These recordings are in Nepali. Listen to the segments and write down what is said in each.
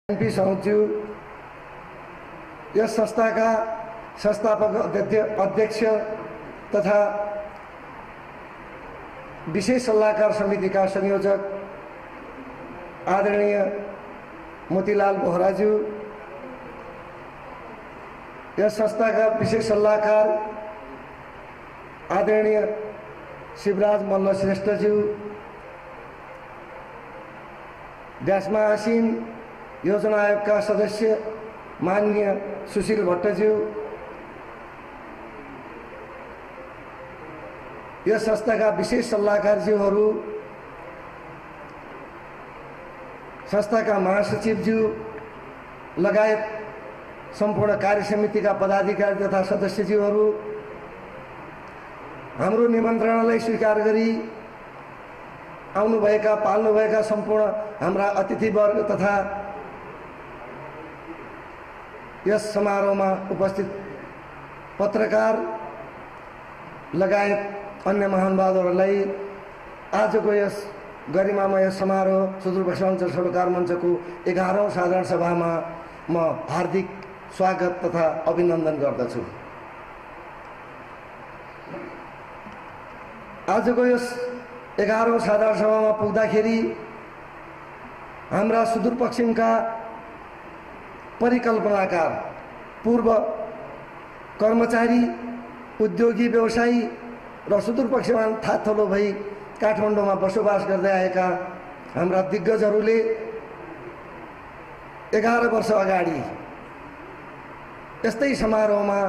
एनपी साउज्यू यस संस्थाका संस्थापक अध्यक्ष तथा विशेष सल्लाहकार समितिका संयोजक आदरणीय मोतीलाल बोहराज्यू, यस संस्थाका विशेष सल्लाहकार आदरणीय शिवराज मल्ल श्रेष्ठज्यू, ड्यास्मा आसीन योजना आयोगका सदस्य माननीय सुशील भट्टज्यू, यस संस्थाका विशेष सल्लाहकारज्यूहरू, संस्थाका महासचिवज्यू लगायत सम्पूर्ण कार्य समितिका पदाधिकारी तथा सदस्यज्यूहरू, हाम्रो निमन्त्रणालाई स्वीकार गरी आउनुभएका पाल्नुभएका सम्पूर्ण हाम्रा अतिथिवर्ग तथा यस समारोहमा उपस्थित पत्रकार लगायत अन्य महानुभावहरूलाई आजको यस गरिमामय समारोह सुदूरपश्चिमाञ्चल सरोकार मञ्चको 11औं साधारण सभामा म हार्दिक स्वागत तथा अभिनन्दन गर्दछु। आजको यस 11औं साधारण सभामा पुग्दाखेरि हाम्रा सुदूरपश्चिमका परिकल्पनाकार, पूर्व कर्मचारी, उद्योगी, व्यवसायी र सुदूरपश्चिममा थाथलो भई काठमाडौँमा बसोबास गर्दै आएका हाम्रा दिग्गजहरूले 11 वर्ष अगाडि यस्तै समारोहमा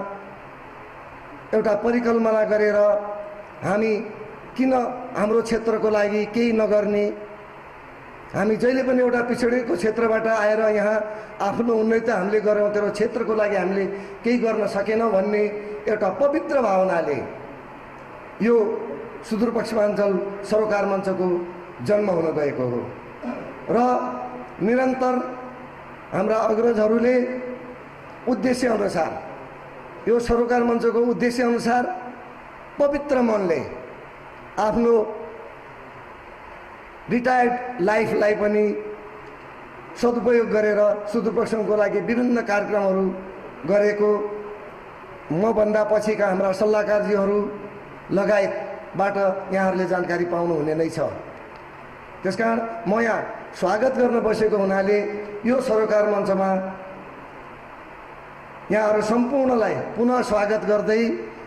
एउटा परिकल्पना गरेर हामी किन हाम्रो क्षेत्रको लागि केही नगर्ने, हामी जहिले पनि एउटा पिछडिएको क्षेत्रबाट आएर यहाँ आफ्नो उन्नति हामीले गरौँ, तर क्षेत्रको लागि हामीले केही गर्न सकेनौँ भन्ने एउटा पवित्र भावनाले यो सुदूरपश्चिमाञ्चल सरोकार मञ्चको जन्म हुन गएको हो र निरन्तर हाम्रा अग्रजहरूले उद्देश्य अनुसार यो सरोकार मञ्चको उद्देश्य अनुसार पवित्र मनले आफ्नो रिटायर्ड लाइफलाई पनि सदुपयोग गरेर सुदूरपश्चिमको लागि विभिन्न कार्यक्रमहरू गरेको मभन्दा पछिका हाम्रा सल्लाहकारजीहरू लगायतबाट यहाँहरूले जानकारी पाउनुहुने नै छ। त्यसकारण म यहाँ स्वागत गर्न बसेको हुनाले यो सरोकार मञ्चमा यहाँहरू सम्पूर्णलाई पुनः स्वागत गर्दै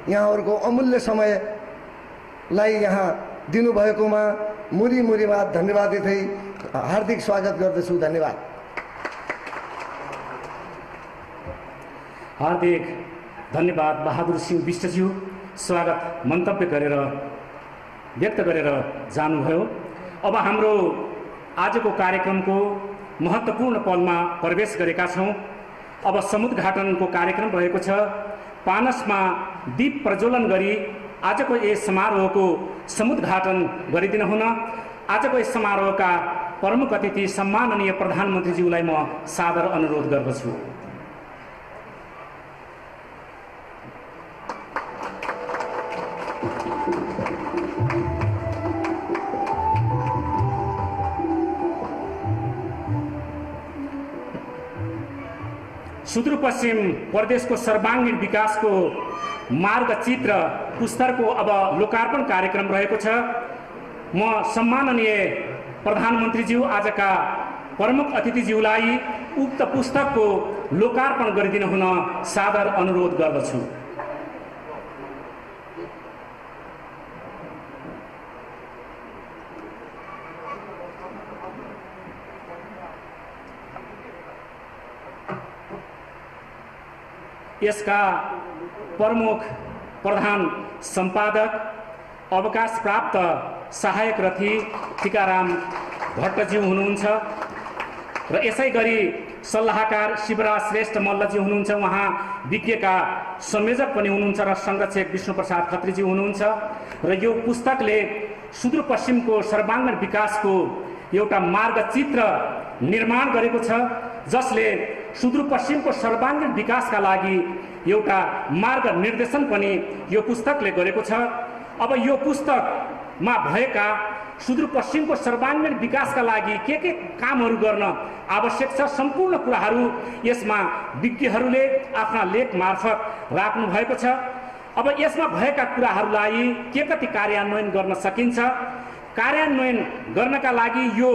यहाँहरूको अमूल्य समयलाई यहाँ दिनुभएकोमा मुरीमुरीमा धन्यवाद दिँदै हार्दिक स्वागत गर्दछु। धन्यवाद। हार्दिक धन्यवाद बहादुर सिंह विष्टज्यू, स्वागत मन्तव्य गरेर व्यक्त गरेर जानुभयो। अब हाम्रो आजको कार्यक्रमको महत्त्वपूर्ण पलमा प्रवेश गरेका छौँ। अब समुद्घाटनको कार्यक्रम रहेको छ। पानसमा दीप प्रज्वलन गरी आजको यस समारोहको समुद्घाटन गरिदिन हुन आजको यस समारोहका प्रमुख अतिथि सम्माननीय प्रधानमन्त्रीज्यूलाई म सादर अनुरोध गर्दछु। सुदूरपश्चिम प्रदेशको सर्वाङ्गीण विकासको मार्गचित्र पुस्तकको अब लोकार्पण कार्यक्रम रहेको छ। म सम्माननीय प्रधानमन्त्रीज्यू आजका प्रमुख अतिथिज्यूलाई उक्त पुस्तकको लोकार्पण गरिदिन हुन सादर अनुरोध गर्दछु। यसका प्रमुख प्रधान सम्पादक अवकाश प्राप्त सहायक रथी टीकाराम भट्टज्यू हुनुहुन्छ र यसै गरी सल्लाहकार शिवराज श्रेष्ठ मल्लज्यू हुनुहुन्छ। उहाँ विज्ञका संयोजक पनि हुनुहुन्छ र संरक्षक विष्णुप्रसाद खत्रीज्यू हुनुहुन्छ र यो पुस्तकले सुदूरपश्चिमको सर्वाङ्गीण विकासको एउटा मार्गचित्र निर्माण गरेको छ, जसले सुदूरपश्चिमको सर्वाङ्गीण विकासका लागि एउटा मार्ग निर्देशन पनि यो पुस्तकले गरेको छ। अब यो पुस्तकमा भएका सुदूरपश्चिमको सर्वाङ्गीण विकासका लागि के कामहरू गर्न आवश्यक छ सम्पूर्ण कुराहरू यसमा विज्ञहरूले आफ्ना लेख मार्फत राख्नु भएको छ। अब यसमा भएका कुराहरूलाई के कति कार्यान्वयन गर्न सकिन्छ, कार्यान्वयन गर्नका लागि यो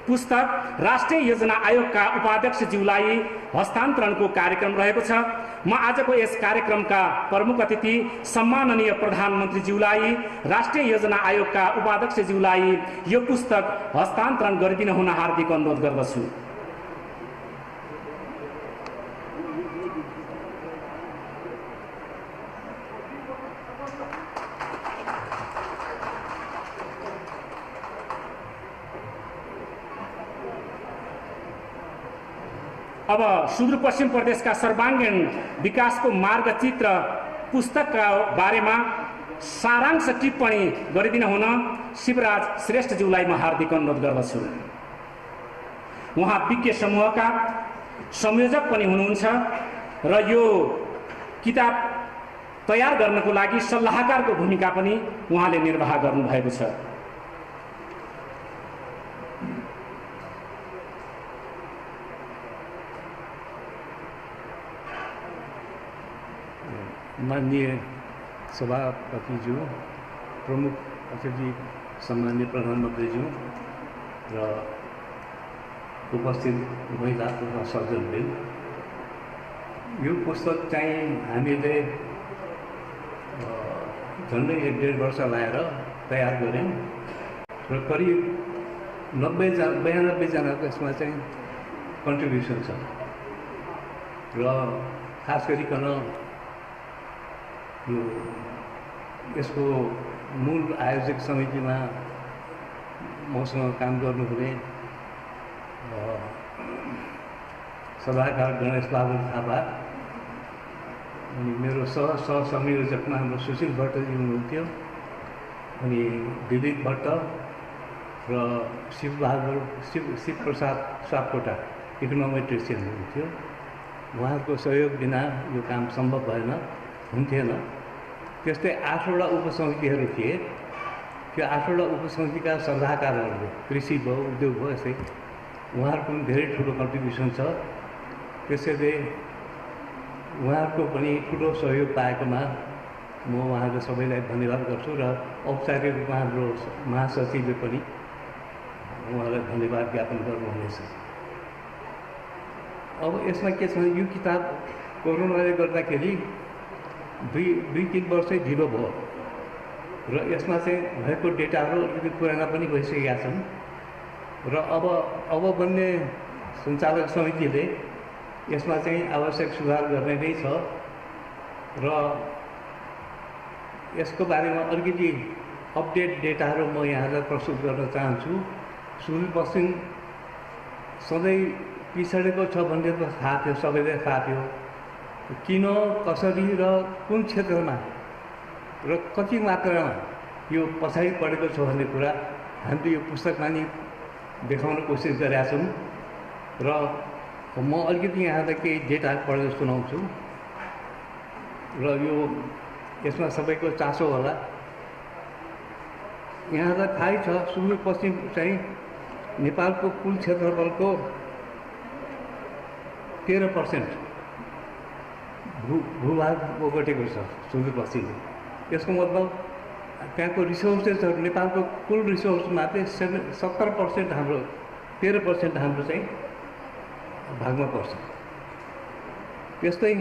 पुस्तक राष्ट्रिय योजना आयोगका उपाध्यक्षज्यूलाई हस्तान्तरणको कार्यक्रम रहेको छ। म आजको यस कार्यक्रमका प्रमुख अतिथि सम्माननीय प्रधानमन्त्रीज्यूलाई, राष्ट्रिय योजना आयोगका उपाध्यक्षज्यूलाई यो पुस्तक हस्तान्तरण गरिदिन हुन हार्दिक अनुरोध गर्दछु। अब सुदूरपश्चिम प्रदेशका सर्वाङ्गीण विकासको मार्गचित्र पुस्तकका बारेमा सारांश टिप्पणी गरिदिन हुन शिवराज श्रेष्ठज्यूलाई म हार्दिक अनुरोध गर्दछु। उहाँ विज्ञ समूहका संयोजक पनि हुनुहुन्छ र यो किताब तयार गर्नको लागि सल्लाहकारको भूमिका पनि उहाँले निर्वाह गर्नुभएको छ। माननीय सभापतिज्यू, प्रमुख अतिथि सम्माननीय प्रधानमन्त्रीज्यू र उपस्थित महिला तथा सज्जनवृन्द, यो पुस्तक चाहिँ हामीले झन्डै 1.5 वर्ष लाएर तयार गऱ्यौँ र करिब 92 जनाको यसमा चाहिँ कन्ट्रिब्युसन छ र खास गरिकन यो यसको मूल आयोजक समितिमा मसँग काम गर्नुहुने सभाकार गणेश बहादुर थापा अनि मेरो सहसंयोजकमा हाम्रो सुशील भट्टजी हुनुहुन्थ्यो, अनि दिलीप भट्ट र शिवप्रसाद सापकोटा इकोनोमेट्रिसियन हुनुहुन्थ्यो। उहाँको सहयोग बिना यो काम सम्भव हुन्थेन। त्यस्तै 8वटा उपसमितिहरू थिए। त्यो 8वटा उपसमितिका सल्लाहकारहरूले, कृषि भयो, उद्योग भयो, यस्तै उहाँहरूको पनि धेरै ठुलो कन्ट्रिब्युसन छ। त्यसैले उहाँहरूको पनि ठुलो सहयोग पाएकोमा म उहाँहरू सबैलाई धन्यवाद गर्छु र औपचारिक रूपमा हाम्रो महासचिवले पनि उहाँलाई धन्यवाद ज्ञापन गर्नुहुनेछ। अब यसमा के छ, यो किताब कोरोनाले गर्दाखेरि 2-3 वर्षै ढिलो भयो र यसमा चाहिँ भएको डेटाहरू अलिकति पुराना पनि भइसकेका छन् र अब बन्ने सञ्चालक समितिले यसमा चाहिँ आवश्यक सुधार गर्ने नै छ र यसको बारेमा अलिकति अपडेट डेटाहरू म यहाँलाई प्रस्तुत गर्न चाहन्छु। सुदूरपश्चिम सधैँ पिछडेको छ भन्ने त थाहा थियो, सबैलाई थाहा थियो। किन, कसरी र कुन क्षेत्रमा र कति मात्रामा यो पछाडि परेको छ भन्ने कुरा हामीले यो पुस्तकमा नि देखाउन कोसिस गरेका छौँ र म अलिकति यहाँलाई केही डेटा पढेर सुनाउँछु र यो यसमा सबैको चासो होला। यहाँलाई थाहै छ, सुदूरपश्चिम चाहिँ नेपालको कुल क्षेत्रफलको 13% भूभाग ओगटेको छ सुदूरपश्चिमले। यसको मतलब त्यहाँको रिसोर्सेसहरू, नेपालको कुल रिसोर्समा चाहिँ 70% हाम्रो 13% हाम्रो चाहिँ भागमा पर्छ। त्यस्तै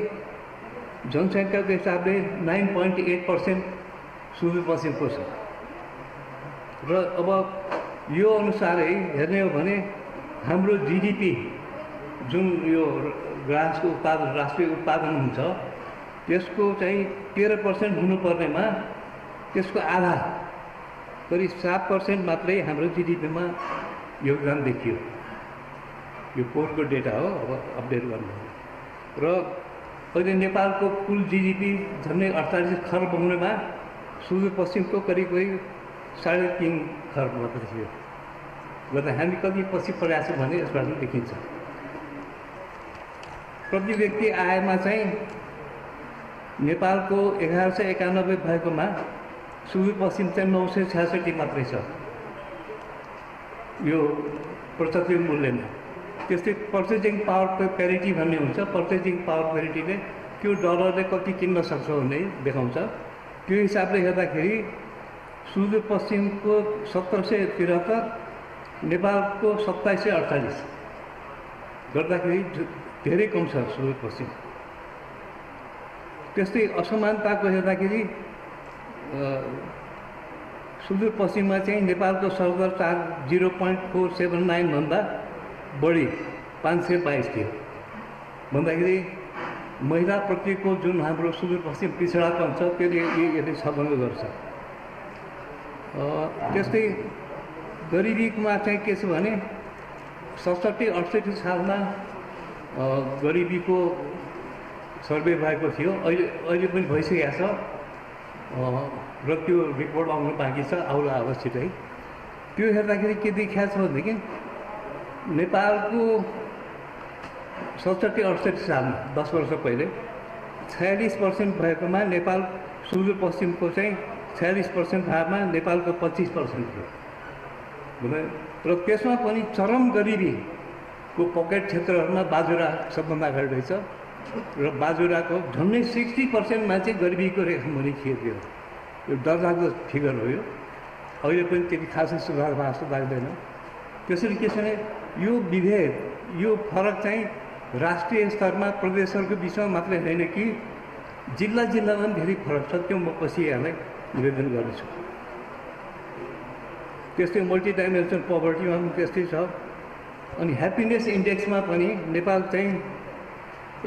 जनसङ्ख्याको हिसाबले 9.8% सुदूरपश्चिमको छ र अब यो अनुसारै हेर्ने हो भने हाम्रो जिडिपी जुन यो राष्ट्रिय उत्पादन हुन्छ त्यसको चाहिँ 13% हुनुपर्नेमा त्यसको आधा करिब 7% मात्रै हाम्रो जिडिपीमा योगदान देखियो। यो पोहोरको डेटा हो, अब अपडेट गर्नु र अहिले नेपालको कुल जिडिपी झन्डै 48 खर्ब हुनेमा सुदूरपश्चिमको करिब 3.5 खर्ब मात्र थियो। गर्दा हामी कति पछि परेका छौँ भने यसबाट देखिन्छ। प्रति व्यक्ति आयमा चाहिँ नेपालको 1191 भएकोमा सुदूरपश्चिम चाहिँ 966 मात्रै छ यो प्रत्यक्ष मूल्यमा। त्यस्तै पर्चेजिङ पावर प्यारिटी भन्ने हुन्छ। पर्चेजिङ पावर प्यारिटीले त्यो डलरले कति किन्न सक्छ भन्ने देखाउँछ। त्यो हिसाबले हेर्दाखेरि सुदूरपश्चिमको 1773, नेपालको 2748 गर्दाखेरि धेरै कम छ सुदूरपश्चिम। त्यस्तै असमानताको हेर्दाखेरि सुदूरपश्चिममा चाहिँ नेपालको सरदर 0.479 भन्दा बढी 522 थियो भन्दाखेरि महिलाप्रतिको जुन हाम्रो सुदूरपश्चिम पिछडापन छ त्यसले यसले छलफल गर्छ। त्यस्तै गरिबीमा चाहिँ के छ भने 67-68 सालमा गरिबीको सर्वे भएको थियो। अहिले पनि भइसकेको छ र त्यो रिपोर्ट आउनु बाँकी छ, आउला अब छिटै। त्यो हेर्दाखेरि के देखिएको छ भनेदेखि नेपालको 67-68 सालमा 10 वर्ष पहिले 46% भएकोमा नेपाल सुदूरपश्चिमको चाहिँ 46% भएमा नेपालको 25% थियो र त्यसमा पनि चरम गरिबीको पकेट क्षेत्रहरूमा बाजुरा सबभन्दा अगाडि रहेछ र बाजुराको झन्डै 60% मान्छे गरिबीको रेखामुनि थिए। यो डरलाग्दो फिगर हो। यो अहिले पनि त्यति खासै सुधार भएको जस्तो लाग्दैन। त्यसरी के छ भने यो विभेद, यो फरक चाहिँ राष्ट्रिय स्तरमा प्रदेशहरूको बिचमा मात्रै होइन कि जिल्ला जिल्लामा पनि धेरै फरक छ। त्यो म पछि यहाँलाई निवेदन गर्नेछु। त्यस्तै मल्टिडाइमेन्सनल पोभर्टीमा पनि त्यस्तै छ। अनि ह्याप्पिनेस इन्डेक्समा पनि नेपाल चाहिँ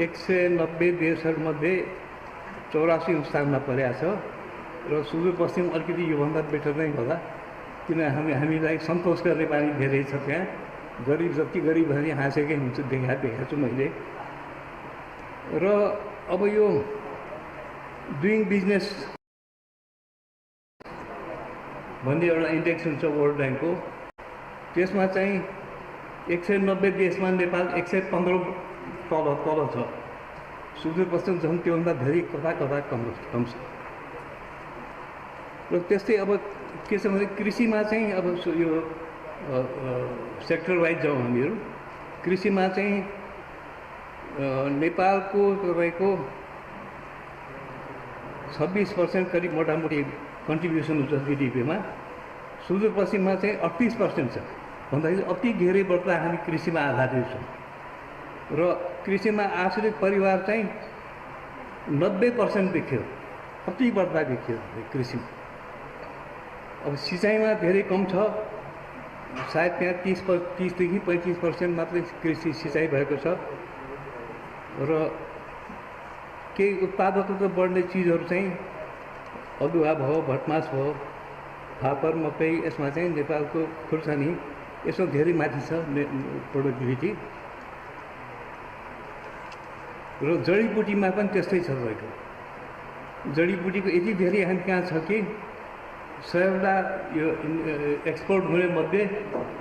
190 देशहरूमध्ये 84औं स्थानमा परेको छ र सुदूरपश्चिम अलिकति योभन्दा बेटर नै होला, किन हामीलाई सन्तोष गर्ने बानी धेरै छ। त्यहाँ गरिब जति गरिब भने हाँसेकै हुन्छ देखाएको छु मैले। र अब यो डुइङ बिजनेस भन्ने एउटा इन्डेक्स हुन्छ वर्ल्ड ब्याङ्कको, त्यसमा चाहिँ 190 देशमा नेपाल 115 तल छ। सुदूरपश्चिम झन् त्योभन्दा धेरै कता कम छ। र त्यस्तै अब के छ भने कृषिमा चाहिँ अब यो सेक्टर वाइज जाउँ हामीहरू। कृषिमा चाहिँ नेपालको तपाईँको 26% करिब मोटामोटी कन्ट्रिब्युसन हुन्छ जिडिपीमा। सुदूरपश्चिममा चाहिँ 38% छ भन्दाखेरि अति धेरै बढ्दा हामी कृषिमा आधारित छौँ र कृषिमा आश्रित परिवार चाहिँ 90% देखियो, अति बढ्दा देखियो कृषिमा। अब सिँचाइमा धेरै कम छ, सायद त्यहाँ 30देखि 35% मात्रै कृषि सिँचाइ भएको छ र केही उत्पादकता बढ्ने चिजहरू चाहिँ अदुवा भयो, भटमास भयो, फापर, मकै, यसमा चाहिँ नेपालको खुर्सानी यसमा धेरै माथि छ प्रोडक्टिभिटी। र जडीबुटीमा पनि त्यस्तै छ तपाईँको। जडीबुटीको यति धेरै हामी कहाँ छ कि 100वटा यो एक्सपोर्ट हुने मध्ये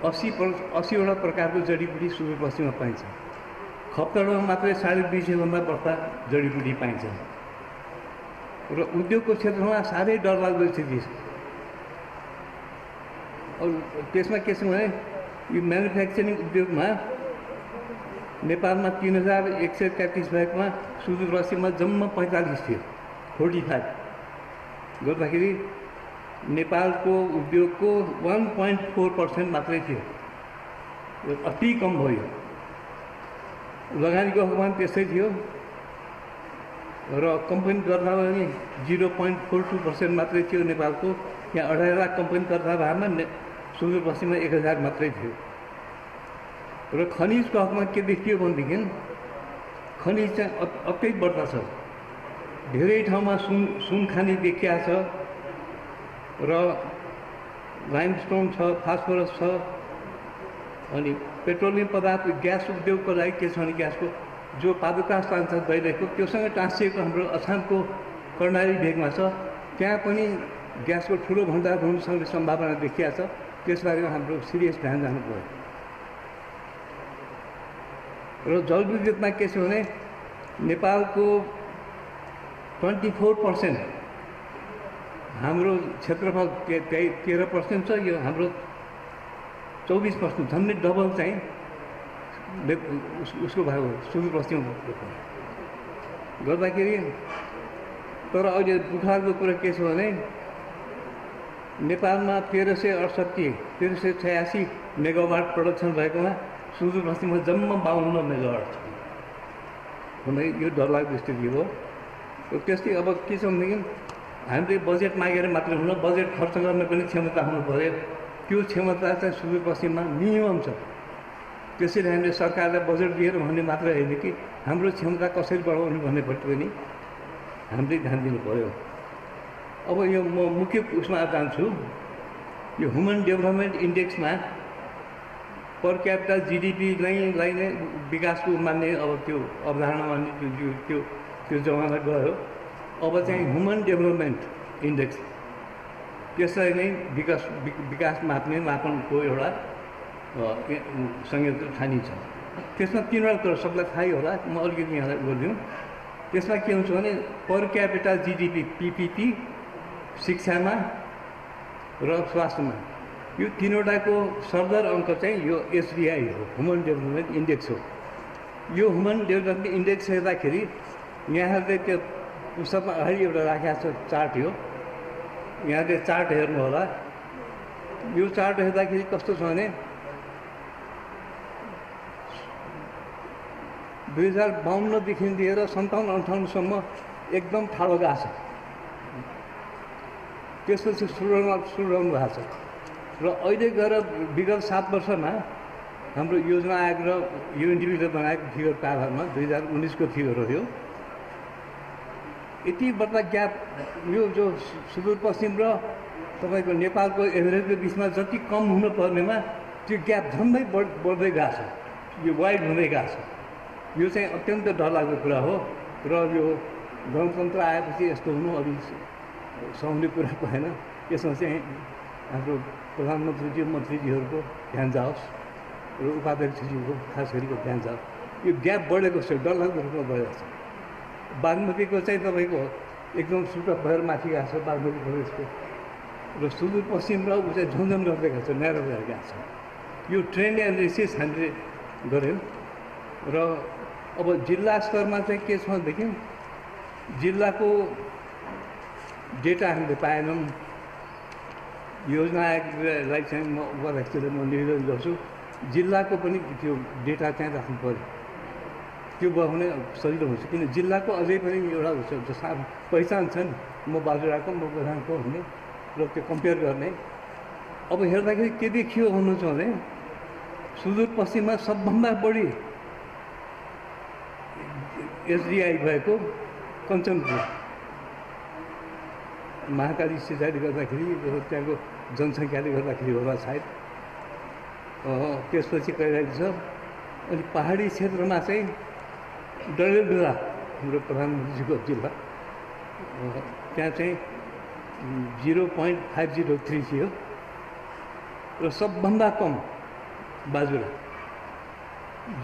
80वटा प्रकारको जडीबुटी सुदूरपश्चिममा पाइन्छ। खप्तडमा मात्रै 250 भन्दा बढ्ता जडीबुटी पाइन्छ। र उद्योगको क्षेत्रमा साह्रै डरलाग्दो स्थिति छ। त्यसमा के छ भने यो म्यानुफ्याक्चरिङ उद्योगमा नेपालमा 3133 भएकोमा सुदूरपश्चिममा जम्मा 45 थियो, 45 गर्दाखेरि नेपालको उद्योगको 1.4% मात्रै थियो। यो अति कम भयो। लगानीको हकमा त्यस्तै थियो र कम्पनी दर्ता पनि 0.42% मात्रै थियो नेपालको। यहाँ 28 लाख कम्पनी दर्ता भएमा सुदूरपश्चिममा 1000 मात्रै थियो। र खनिजको हकमा के देखियो भनेदेखि खनिज चाहिँ अति बढ्ता छ। धेरै ठाउँमा सुन खानी देखिया छ र लाइमस्टोन छ, फास्फोरस छ। अनि पेट्रोलियम पदार्थ ग्यास उद्योगको लागि के छ भने ग्यासको जो पादुकास तान्छ दैलेखको त्योसँग टाँसिएको हाम्रो अछामको कर्णाली भेगमा छ, त्यहाँ पनि ग्यासको ठुलो भण्डार हुन सक्ने सम्भावना देखिया छ। त्यसबारेमा हाम्रो सिरियस ध्यान जानु पर्यो। र जलविद्युतमा के छ भने नेपालको 24% हाम्रो क्षेत्रफल 13% छ। यो हाम्रो 24% झन्डै डबल चाहिँ उसको भाग हो सुदूरपश्चिममा गर्दाखेरि। तर अहिले दुःखको कुरा के छ भने नेपालमा 1386 मेगावाट प्रोडक्सन भएकोमा सुदूरपश्चिममा जम्मा 52 मेगावाट छ भने यो डरलाग्दो स्थिति हो। त्यस्तै अब के छ भनेदेखि हामीले बजेट मागेर मात्रै हुन, बजेट खर्च गर्ने पनि क्षमता हुनु पऱ्यो। त्यो क्षमता चाहिँ सुदूरपश्चिममा मिनिमम छ। त्यसैले हामीले सरकारलाई बजेट दिएर भन्ने मात्र होइन कि हाम्रो क्षमता कसरी बढाउने भन्नेपट्टि पनि हामीले ध्यान दिनु पऱ्यो। अब यो म मुख्य उसमा जान्छु, यो ह्युमन डेभलपमेन्ट इन्डेक्समा पर क्यापिटल जिडिपीलाई नै विकासको मान्ने अब त्यो अवधारणा मान्ने त्यो जमाना गयो। अब चाहिँ ह्युमन डेभलपमेन्ट इन्डेक्स त्यसलाई नै विकास मापनको एउटा संयन्त्र ठानिन्छ। त्यसमा 3वटा कुरा सबलाई थाहै होला, म अलिकति यहाँलाई गरिदिउँ। त्यसमा के हुन्छ भने पर क्यापिटल जिडिपी पिपिपी शिक्षामा र स्वास्थ्यमा यो 3वटाको सरदर अङ्क चाहिँ यो एचडिआई हो, ह्युमन डेभलपमेन्ट इन्डेक्स हो। यो ह्युमन डेभलपमेन्ट इन्डेक्स हेर्दाखेरि यहाँहरूले त्यो पुस्तकमा अगाडि एउटा राखेको छ चार्ट, यो यहाँले चार्ट हेर्नु होला। यो चार्ट हेर्दाखेरि कस्तो छ भने 2052देखि लिएर 57-58सम्म एकदम ठाडो गएको छ। त्यसपछि सुधार्नु भएको छ र अहिले गएर विगत 7 वर्षमा हाम्रो योजना आयोग र युएनडिपीले बनाएको फिगरको आधारमा 2019को फिगर हो यो। यति बढ्दा ग्याप यो जो सुदूरपश्चिम र तपाईँको नेपालको एभरेजको बिचमा जति कम हुनुपर्नेमा त्यो ग्याप झन्डै बढ्दै गएको छ, यो वाइड हुँदै गएको छ। यो चाहिँ अत्यन्त डरलाग्दो कुरा हो र यो गणतन्त्र आएपछि यस्तो हुनु अलि सहने कुरा भएन। यसमा चाहिँ हाम्रो प्रधानमन्त्रीज्यू मन्त्रीजीहरूको ध्यान जाओस् र उपाध्यक्षज्यूको खास गरीको ध्यान जाओस्। यो ग्याप बढेको छ, डरलाग्दो रूपमा बढेको छ। बागमतीको चाहिँ तपाईँको एकदम सुटअप भएर माथि गएको छ बागमती प्रदेशको, र सुदूरपश्चिम र ऊ चाहिँ झन्झन गर्दै गएको छ, न्यारो भएर गएको छ। यो ट्रेन्ड एनालिसिस हामीले गऱ्यौँ र अब जिल्ला स्तरमा चाहिँ के छ भनेदेखि जिल्लाको डेटा हामीले पाएनौँ। योजना आयोगलाई चाहिँ म उपाध्यक्षले म निवेदन गर्छु जिल्लाको पनि त्यो डेटा चाहिँ राख्नु पऱ्यो। त्यो भयो भने सजिलो हुन्छ, किन जिल्लाको अझै पनि एउटा पहिचान छ नि, म बाजुराको म प्रधानको भन्ने र त्यो कम्पेयर गर्ने। अब हेर्दाखेरि के देखियो भन्नुहुन्छ भने सुदूरपश्चिममा सबभन्दा बढी एचडिआई भएको कञ्चनपुर महाकाली सिँचाइले गर्दाखेरि त्यहाँको जनसङ्ख्याले गर्दाखेरि होला सायद। त्यसपछि गइरहेको छ। अनि पहाडी क्षेत्रमा चाहिँ डडेलधुरा हाम्रो प्रधानमन्त्रीको जिल्ला, त्यहाँ चाहिँ 0.503 थियो र सबभन्दा कम बाजुरा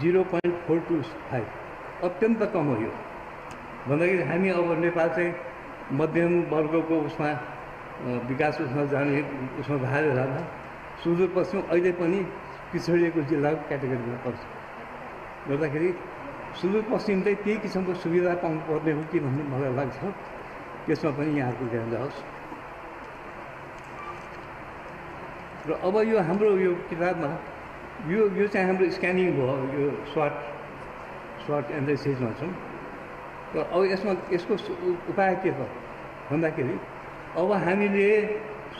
0.425, अत्यन्त कम हो यो। भन्दाखेरि हामी अब नेपाल चाहिँ मध्यम वर्गको उसमा विकास उसमा जाने उसमा भएर जाँदा सुदूरपश्चिम अहिले पनि पिछडिएको जिल्लाको क्याटेगोरीमा पर्छ। गर्दाखेरि सुदूरपश्चिम चाहिँ त्यही किसिमको सुविधा पाउनुपर्ने हो कि भन्ने मलाई लाग्छ। त्यसमा पनि यहाँको ध्यान जाओस्। र अब यो हाम्रो यो किताबमा यो चाहिँ हाम्रो स्क्यानिङ भयो, यो सर्ट एनालाइसिस भन्छौँ। र अब यसको उपाय के छ भन्दाखेरि अब हामीले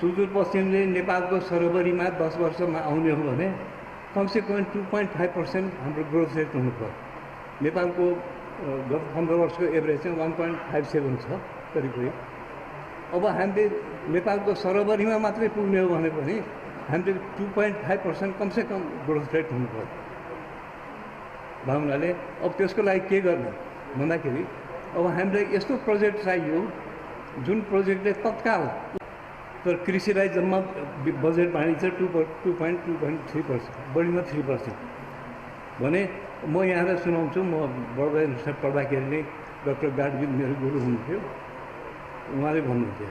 सुदूरपश्चिमले नेपालको सरोबरीमा 10 वर्षमा आउने हो भने कमसेकम 2.5% हाम्रो ग्रोथ रेट हुनु पर्यो। नेपालको गत 15 वर्षको एभरेज चाहिँ 1.57 छ करिब। अब हामीले नेपालको सरोबरीमा मात्रै पुग्ने हो भने पनि हामीले 2.5% कमसेकम ग्रोथ रेट हुनु पर्यो। भावनाले अब त्यसको लागि के गर्ने भन्दाखेरि अब हामीलाई यस्तो प्रोजेक्ट चाहियो जुन प्रोजेक्टले तत्काल तर कृषिलाई जम्मा बजेट बाँडिन्छ 2.3%, बढीमा 3% भने म यहाँलाई सुनाउँछु। म बढ्दै अनुसार पढ्दाखेरि नै डाक्टर गाडगिल मेरो गुरु हुनुहुन्थ्यो, उहाँले भन्नुहुन्थ्यो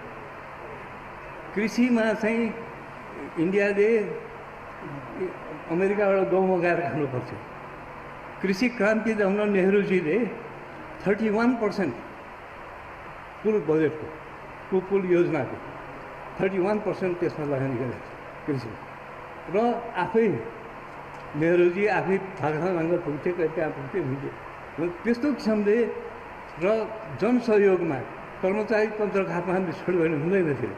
कृषिमा चाहिँ इन्डियाले अमेरिकाबाट गहुँ मगाएर खानुपर्थ्यो। कृषि क्रान्ति जमना नेहरूजीले 31% कुल बजेटको कुल योजनाको 31% त्यसमा लगानी गरेको छ कृषि। र आफै नेहरूजी आफै भागसँग पुग्थे, त्यहाँ पुग्थे हुन्थे। त्यस्तो किसिमले र जनसहयोगमा कर्मचारी तन्त्र घाटमा छोड भने हुँदैन थियो।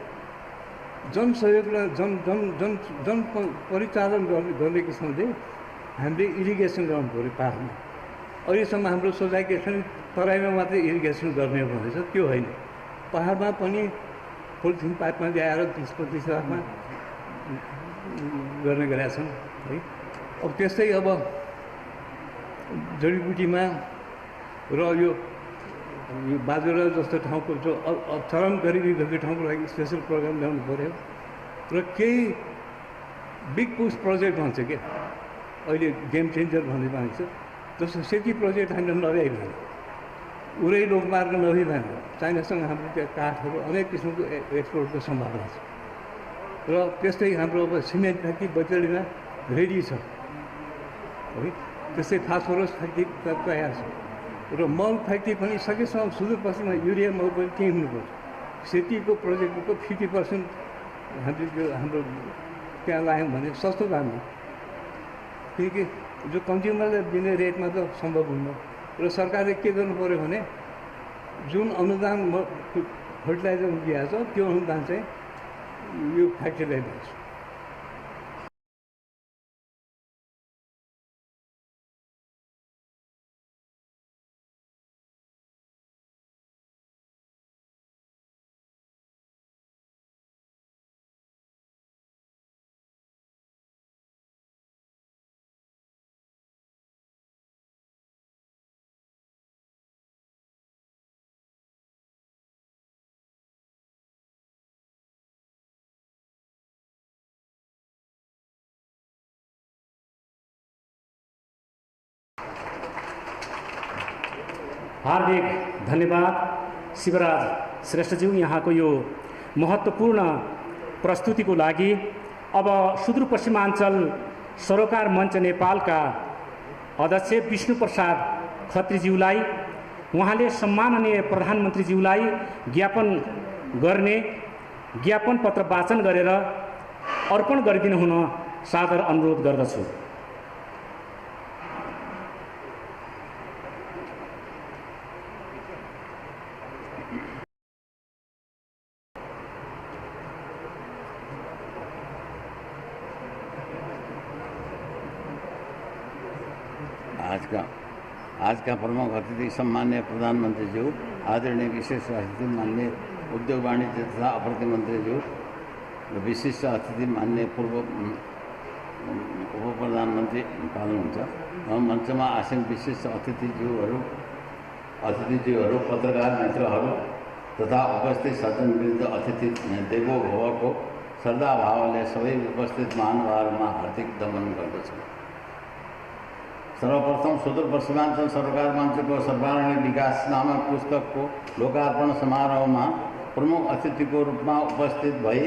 जनसहयोग र जन जन जन जन परिचालन गर्ने किसिमले हामीले इरिगेसन गर्नु पऱ्यो पाहाडमा। अहिलेसम्म हाम्रो सोचाइ के छ भने तराईमा मात्रै इरिगेसन गर्ने भनेछ, त्यो होइन। पाहाडमा पनि पोलिथिन पाइपमा ल्याएर 30-35 लाखमा गर्ने गरेका छन् है। अब त्यस्तै अब जडीबुटीमा र यो बाजुरा जस्तो ठाउँको जो चरम गरिबी भएको ठाउँको लागि स्पेसल प्रोग्राम ल्याउनु पऱ्यो। र केही बिग पुस प्रोजेक्ट भन्छ क्या, अहिले गेम चेन्जर भन्ने भन्छ, जस्तो सेती प्रोजेक्ट हामीले नभ्याइ भएन, उरै लोकमार्ग नभई भएन। चाइनासँग हाम्रो त्यहाँ काठहरू अनेक किसिमको एक्सपोर्टको सम्भावना छ। र त्यस्तै हाम्रो अब सिमेन्ट फ्याक्ट्री बैतडीमा रेडी छ है। त्यस्तै फास्फोरस फ्याक्ट्री तयार छ। र मल फ्याक्ट्री पनि सकेसम्म सुदूरपश्चिममा युरिया मल पनि त्यहीँ हुनुपर्छ। सेतीको प्रोजेक्टको 50% हामीले हाम्रो त्यहाँ लगायौँ भने सस्तो दाममा, किनकि जो कन्ज्युमरले दिने रेटमा त सम्भव हुन्न। र सरकारले के गर्नु पऱ्यो भने जुन अनुदान फर्टिलाइजर दिएको छ त्यो अनुदान चाहिँ यो फ्याक्ट्रीलाई दिन्छ। हार्दिक धन्यवाद शिवराज श्रेष्ठज्यू यहाँको यो महत्त्वपूर्ण प्रस्तुतिको लागि। अब सुदूरपश्चिमाञ्चल सरोकार मञ्च नेपालका अध्यक्ष विष्णुप्रसाद खत्रीज्यूलाई उहाँले सम्माननीय प्रधानमन्त्रीज्यूलाई ज्ञापन गर्ने ज्ञापन पत्र वाचन गरेर अर्पण गरिदिनु हुन सादर अनुरोध गर्दछु। आज का प्रमुख अतिथि सम्मान्य प्रधानमंत्री जी, आदरणीय विशेष अतिथि माननीय उद्योग वाणिज्य तथा आपूर्ति मंत्री जी र विशिष्ट अतिथि माननीय पूर्व उप प्रधानमन्त्री पाल्नुहुन्छ। मञ्चमा आसीन विशिष्ट अतिथिज्यूहरू, पत्रकार मित्रहरू तथा उपस्थित सज्जनवृन्द, अतिथि देवो भवको श्रद्धाभावले सबै उपस्थित महानुभावहरूमा हार्दिक दमन गर्दछु। सर्वप्रथम सुदूरपश्चिमाञ्चल सरकार मञ्चको सर्वाङ्गीण विकास नामक पुस्तकको लोकार्पण समारोहमा प्रमुख अतिथिको रूपमा उपस्थित भई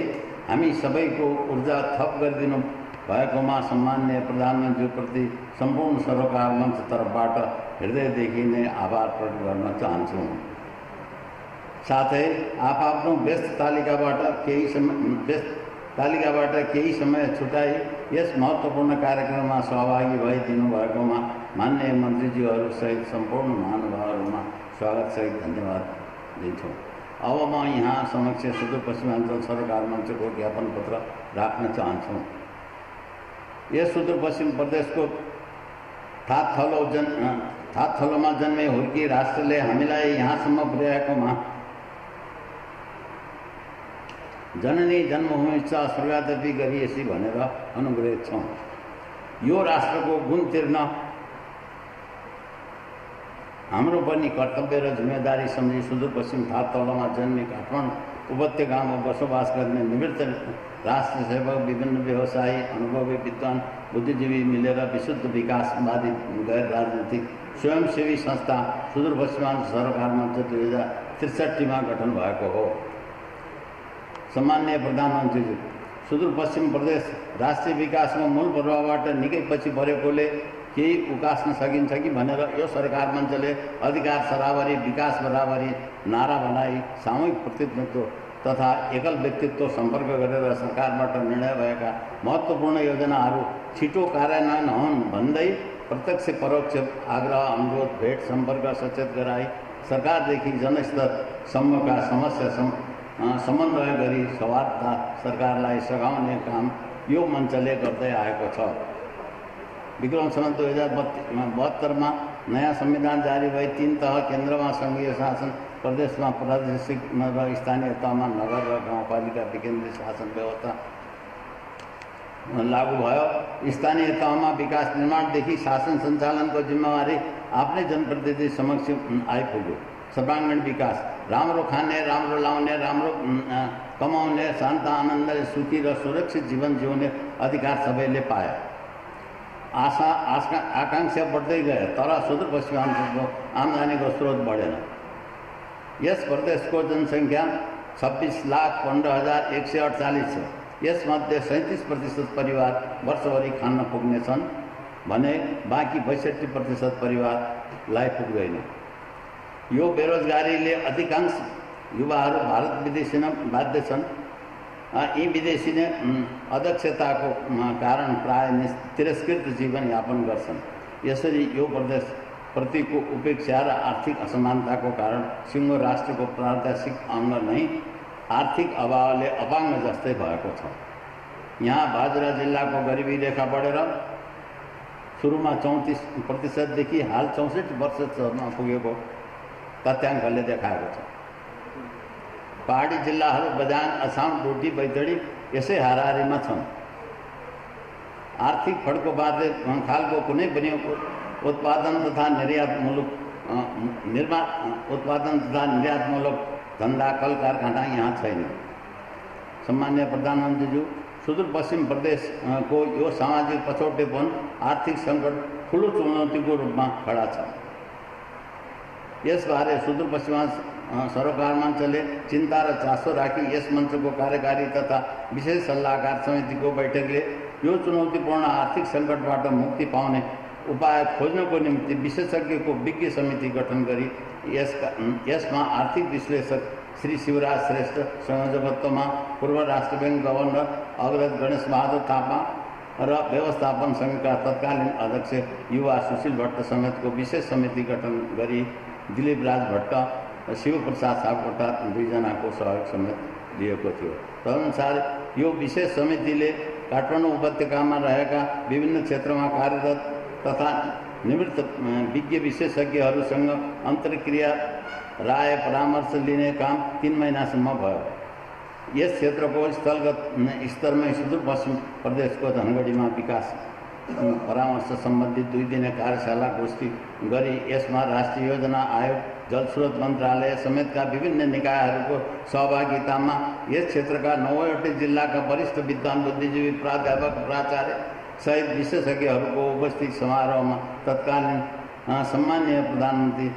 हामी सबैको ऊर्जा थप गरिदिनु भएकोमा सम्माननीय प्रधानमन्त्रीप्रति सम्पूर्ण सरोकार मञ्च तर्फबाट हृदयदेखि नै आभार प्रकट गर्न चाहन्छु। साथै आफ्नो व्यस्त तालिकाबाट केही समय छुटाई यस महत्त्वपूर्ण कार्यक्रममा सहभागी भइदिनु भएकोमा माननीय मन्त्रीज्यूहरू सहित सम्पूर्ण महानुभावहरूमा स्वागतसहित धन्यवाद दिन्छु। अब म यहाँ समक्ष सुदूरपश्चिमाञ्चल सरकार मञ्चको ज्ञापन पत्र राख्न चाहन्छु। यस सुदूरपश्चिम प्रदेशको थातथलोमा जन्मे हुर्की राष्ट्रले हामीलाई यहाँसम्म पुर्याएकोमा जननी जन्मभूमि छ स्वर्गादपि गरिएसी भनेर अनुग्रहित छौँ। यो राष्ट्रको गुण तिर्न हाम्रो पनि कर्तव्य र जिम्मेदारी सम्झी सुदूरपश्चिम थातथलोमा जन्मी काठमाडौँ उपत्यकामा बसोबास गर्ने निवृत्त राष्ट्रसेवक, विभिन्न व्यवसायी, अनुभवी विद्वान, बुद्धिजीवी मिलेर विशुद्ध विकासवादी गैर राजनीतिक स्वयंसेवी संस्था सुदूरपश्चिमाञ्चल सरकार मञ्च 2063 गठन भएको हो। सम्माननीय प्रधानमन्त्रीजी, सुदूरपश्चिम प्रदेश राष्ट्रिय विकासमा मूल प्रभावबाट निकै पछि परेकोले केही उकास्न सकिन्छ कि भनेर यो सरकार मञ्चले अधिकार बराबरी विकास बराबरी नारा बनाई सामूहिक प्रतिनिधित्व तथा एकल व्यक्तित्व सम्पर्क गरेर सरकारबाट निर्णय भएका महत्त्वपूर्ण योजनाहरू छिटो कार्यान्वयन हुन् भन्दै प्रत्यक्ष परोक्ष आग्रह अनुरोध भेट सम्पर्क सचेत गराई सरकारदेखि जनस्तरसम्मका समस्या समन्वय गरी सवादता सरकारलाई सघाउने काम यो मञ्चले गर्दै आएको छ। विक्रम सम्वत 2072 नयाँ संविधान जारी भई 3 तह केन्द्रमा सङ्घीय शासन, प्रदेशमा प्रादेशिक र स्थानीय तहमा नगर र गाउँपालिका विकेन्द्रित शासन व्यवस्था लागू भयो। स्थानीय तहमा विकास निर्माणदेखि शासन सञ्चालनको जिम्मेवारी आफ्नै जनप्रतिनिधि समक्ष आइपुग्यो। सर्वाङ्गीण विकास, राम्रो खाने, राम्रो लाउने, राम्रो कमाउने, शान्त आनन्दले सुखी र सुरक्षित जीवन जिउने अधिकार सबैले पाए। आकांक्षा बढ्दै गए तर सुदूरपश्चिमाञ्चलको आम्दानीको स्रोत बढेन। यस प्रदेशको जनसङ्ख्या 26,15,148 छ। यसमध्ये 37% परिवार वर्षभरि खान पुग्नेछन् भने बाँकी 62% परिवारलाई पुग्दैन। यो बेरोजगारीले अधिकांश युवाहरू भारत विदेशिन बाध्य छन्। यी विदेशी नै अदक्षताको कारण प्राय तिरस्कृत जीवनयापन गर्छन्। यसरी यो प्रदेश प्रतिको उपेक्षा र आर्थिक असमानताको कारण सिङ्गो राष्ट्रको प्रादेशिक अङ्ग नै आर्थिक अभावले अपाङ्ग जस्तै भएको छ। यहाँ बाजुरा जिल्लाको गरिबी रेखा बढेर सुरुमा 34% देखि हाल 64% पुगेको तथ्याङ्कले देखाएको छ। पहाडी जिल्लाहरू बझाङ, असम, डोटी, बैतडी यसै हाराहारीमा छन्। आर्थिक फड्को बाध्य खालको कुनै पनि उत्पादन तथा निर्यातमूलक धन्दा कल कारखाना यहाँ छैन। सम्मान्य प्रधानमन्त्रीज्यू, सुदूरपश्चिम प्रदेशको यो सामाजिक पछौटेपन आर्थिक सङ्कट ठुलो चुनौतीको रूपमा खडा छ। यसबारे सुदूरपश्चिम सरोकार मञ्चले चिन्ता र चासो राखी यस मञ्चको कार्यकारी तथा विशेष सल्लाहकार समितिको बैठकले यो चुनौतीपूर्ण आर्थिक सङ्कटबाट मुक्ति पाउने उपाय खोज्नको निम्ति विशेषज्ञको विज्ञ समिति गठन गरी यसमा आर्थिक विश्लेषक श्री शिवराज श्रेष्ठ संयोजकत्वमा पूर्व राष्ट्र ब्याङ्क गभर्नर अग्रज गणेश बहादुर थापा र व्यवस्थापन सङ्घका तत्कालीन अध्यक्ष युवा सुशील भट्ट समेतको विशेष समिति गठन गरी दिलीप राज भट्ट र शिवप्रसाद सापकोटा 2 जनाको सहयोग समेत लिएको थियो। तदनुसार यो विशेष समितिले काठमाडौँ उपत्यकामा रहेका विभिन्न क्षेत्रमा कार्यरत तथा निवृत्त विज्ञ विशेषज्ञहरूसँग अन्तर्क्रिया राय परामर्श लिने काम 3 महिनासम्म भयो। यस क्षेत्रको स्थलगत स्तरमै सुदूरपश्चिम प्रदेशको धनगढीमा विकास परामर्श सम्बन्धी 2 दिने कार्यशाला गोष्ठी गरी यसमा राष्ट्रिय योजना आयोग, जलस्रोत मन्त्रालय समेतका विभिन्न निकायहरूको सहभागितामा यस क्षेत्रका 9वटै जिल्लाका वरिष्ठ विद्वान बुद्धिजीवी प्राध्यापक प्राचार्य सहित विशेषज्ञहरूको उपस्थित समारोहमा तत्कालीन सम्माननीय प्रधानमन्त्री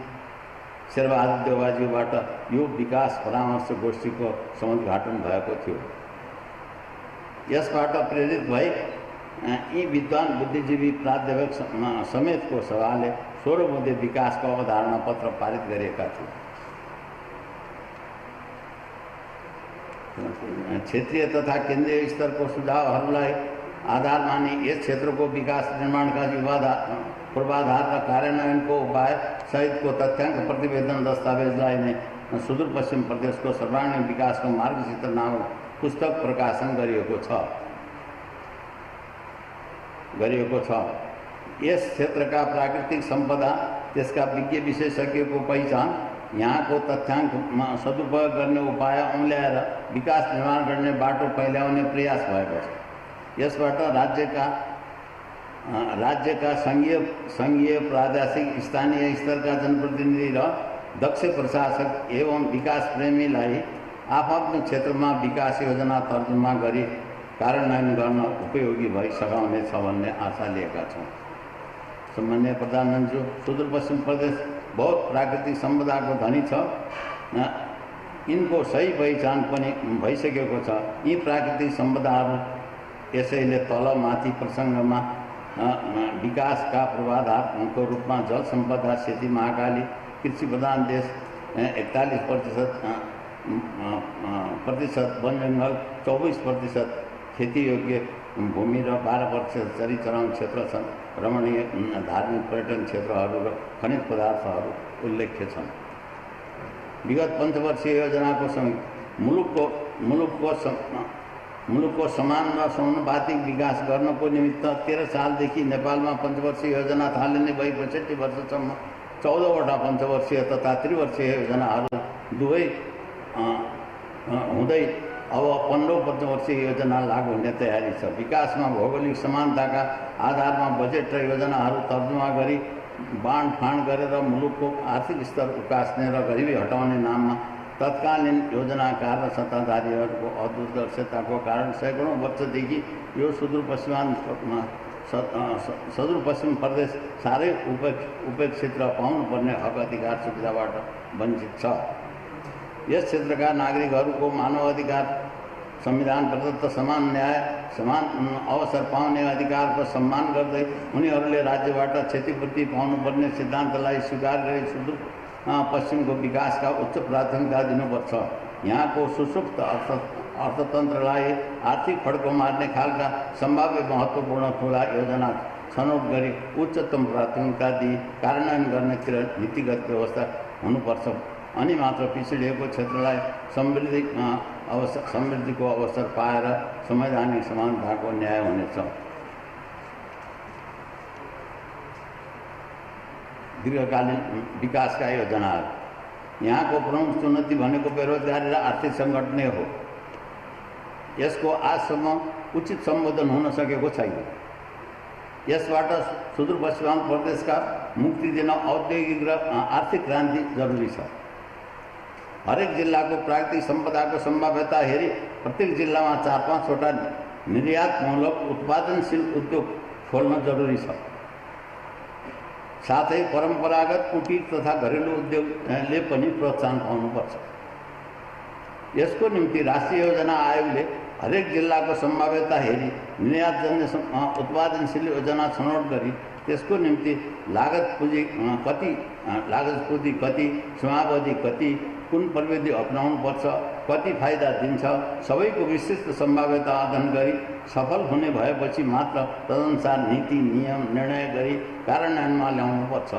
शेरबहादुर देउवाज्यूबाट यो विकास परामर्श गोष्ठीको समुद्घाटन भएको थियो। यसबाट प्रेरित भई यी विद्वान बुद्धिजीवी प्राध्यापक समेतको सभाले 16 बुँदे विकासको अवधारणा पत्र पारित गरेका थिए। क्षेत्रीय तथा केन्द्रीय स्तरको सुझावहरूलाई आधार मानी यस क्षेत्रको विकास निर्माणका पूर्वाधार र कार्यान्वयनको उपाय सहितको तथ्याङ्क प्रतिवेदन दस्तावेजलाई नै सुदूरपश्चिम प्रदेशको सर्वाङ्गीण विकासको मार्गचित्र नामक पुस्तक प्रकाशन गरिएको छ। यस क्षेत्रका प्राकृतिक सम्पदा, त्यसका विज्ञ विशेषज्ञको पहिचान, यहाँको तथ्याङ्कमा सदुपयोग गर्ने उपाय औँल्याएर विकास निर्माण गर्ने बाटो पहिल्याउने प्रयास भएको छ। यसबाट राज्यका सङ्घीय प्रादेशिक स्थानीय स्तरका जनप्रतिनिधि र दक्ष प्रशासक एवं विकास प्रेमीलाई आफ्नो क्षेत्रमा विकास योजना तर्जुमा गरी कार्यान्वयन गर्न उपयोगी भई सघाउनेछ भन्ने आशा लिएका छौँ। सम्माननीय प्रधानमन्त्री, सुदूरपश्चिम प्रदेश बहुत प्राकृतिक सम्पदाको धनी छ। यिनको सही पहिचान पनि भइसकेको छ। यी प्राकृतिक सम्पदाहरू यसैले तलमाथि प्रसङ्गमा विकासका पूर्वाधारको रूपमा जल सम्पदा, सेती, महाकाली, कृषि प्रधान देश 41% वन जङ्गल, 24% खेतीयोग्य भूमि र 12% चरीचरण क्षेत्र छन्। रमणीय धार्मिक पर्यटन क्षेत्रहरू र खनिज पदार्थहरू उल्लेख्य छन्। विगत पञ्चवर्षीय योजनाको मुलुकको समान र समानुपातिक विकास गर्नको निमित्त 13 सालदेखि नेपालमा पञ्चवर्षीय योजना थालनी भई 65 वर्षसम्म 14वटा पञ्चवर्षीय तथा त्रिवर्षीय योजनाहरू दुवै हुँदै अब 15औं पञ्चवर्षीय योजना लागू हुने तयारी छ। विकासमा भौगोलिक समानताका आधारमा बजेट र योजनाहरू तर्जुमा गरी बाँडफाँड गरेर मुलुकको आर्थिक स्तर उकास्ने र गरिबी हटाउने नाममा तत्कालीन योजनाकार र सत्ताधारीहरूको अदूरदर्शिताको कारण सैकडौँ वर्षदेखि यो सुदूरपश्चिम प्रदेश साह्रै उपेक्षित र पाउनुपर्ने हक अधिकार सुविधाबाट वञ्चित छ। यस क्षेत्रका नागरिकहरूको मानव अधिकार, संविधान प्रदत्त समान न्याय, समान अवसर पाउने अधिकारको सम्मान गर्दै उनीहरूले राज्यबाट क्षतिपूर्ति पाउनुपर्ने सिद्धान्तलाई स्वीकार गरी सुदूर पश्चिमको विकासका उच्च प्राथमिकता दिनुपर्छ। यहाँको सुसुप्त अर्थतन्त्रलाई आर्थिक फड्को मार्ने खालका सम्भाव्य महत्त्वपूर्ण ठुला योजना छनौट गरी उच्चतम प्राथमिकता दिई कार्यान्वयन गर्नेतिर नीतिगत व्यवस्था हुनुपर्छ। अनि मात्र पिछडिएको क्षेत्रलाई समृद्धिको अवसर पाएर संवैधानिक समानताको न्याय हुनेछ। दीर्घकालीन विकासका योजनाहरू। यहाँको प्रमुख चुनौती भनेको बेरोजगारी र आर्थिक सङ्कट नै हो। यसको आजसम्म उचित सम्बोधन हुन सकेको छैन। यसबाट सुदूरपश्चिमाञ्चल प्रदेशका मुक्ति दिन औद्योगिक र आर्थिक क्रान्ति जरुरी छ। हरेक जिल्लाको प्राकृतिक सम्पदाको सम्भाव्यता हेरी प्रत्येक जिल्लामा 4-5वटा निर्यातमूलक उत्पादनशील उद्योग खोल्न जरुरी छ। साथै परम्परागत कुटीर तथा घरेलु उद्योगले पनि प्रोत्साहन पाउनुपर्छ। यसको निम्ति राष्ट्रिय योजना आयोगले हरेक जिल्लाको सम्भाव्यता हेरी निर्यातजन्य उत्पादनशील योजना छनौट गरी त्यसको निम्ति लागत पुँजी कति, समयावधि कति, कुन प्रविधि अपनाउनुपर्छ, कति फाइदा दिन्छ, सबैको विशिष्ट सम्भाव्यता अध्ययन गरी सफल हुने भएपछि मात्र तदनुसार नीति, नियम, निर्णय गरी कार्यान्वयनमा ल्याउनुपर्छ।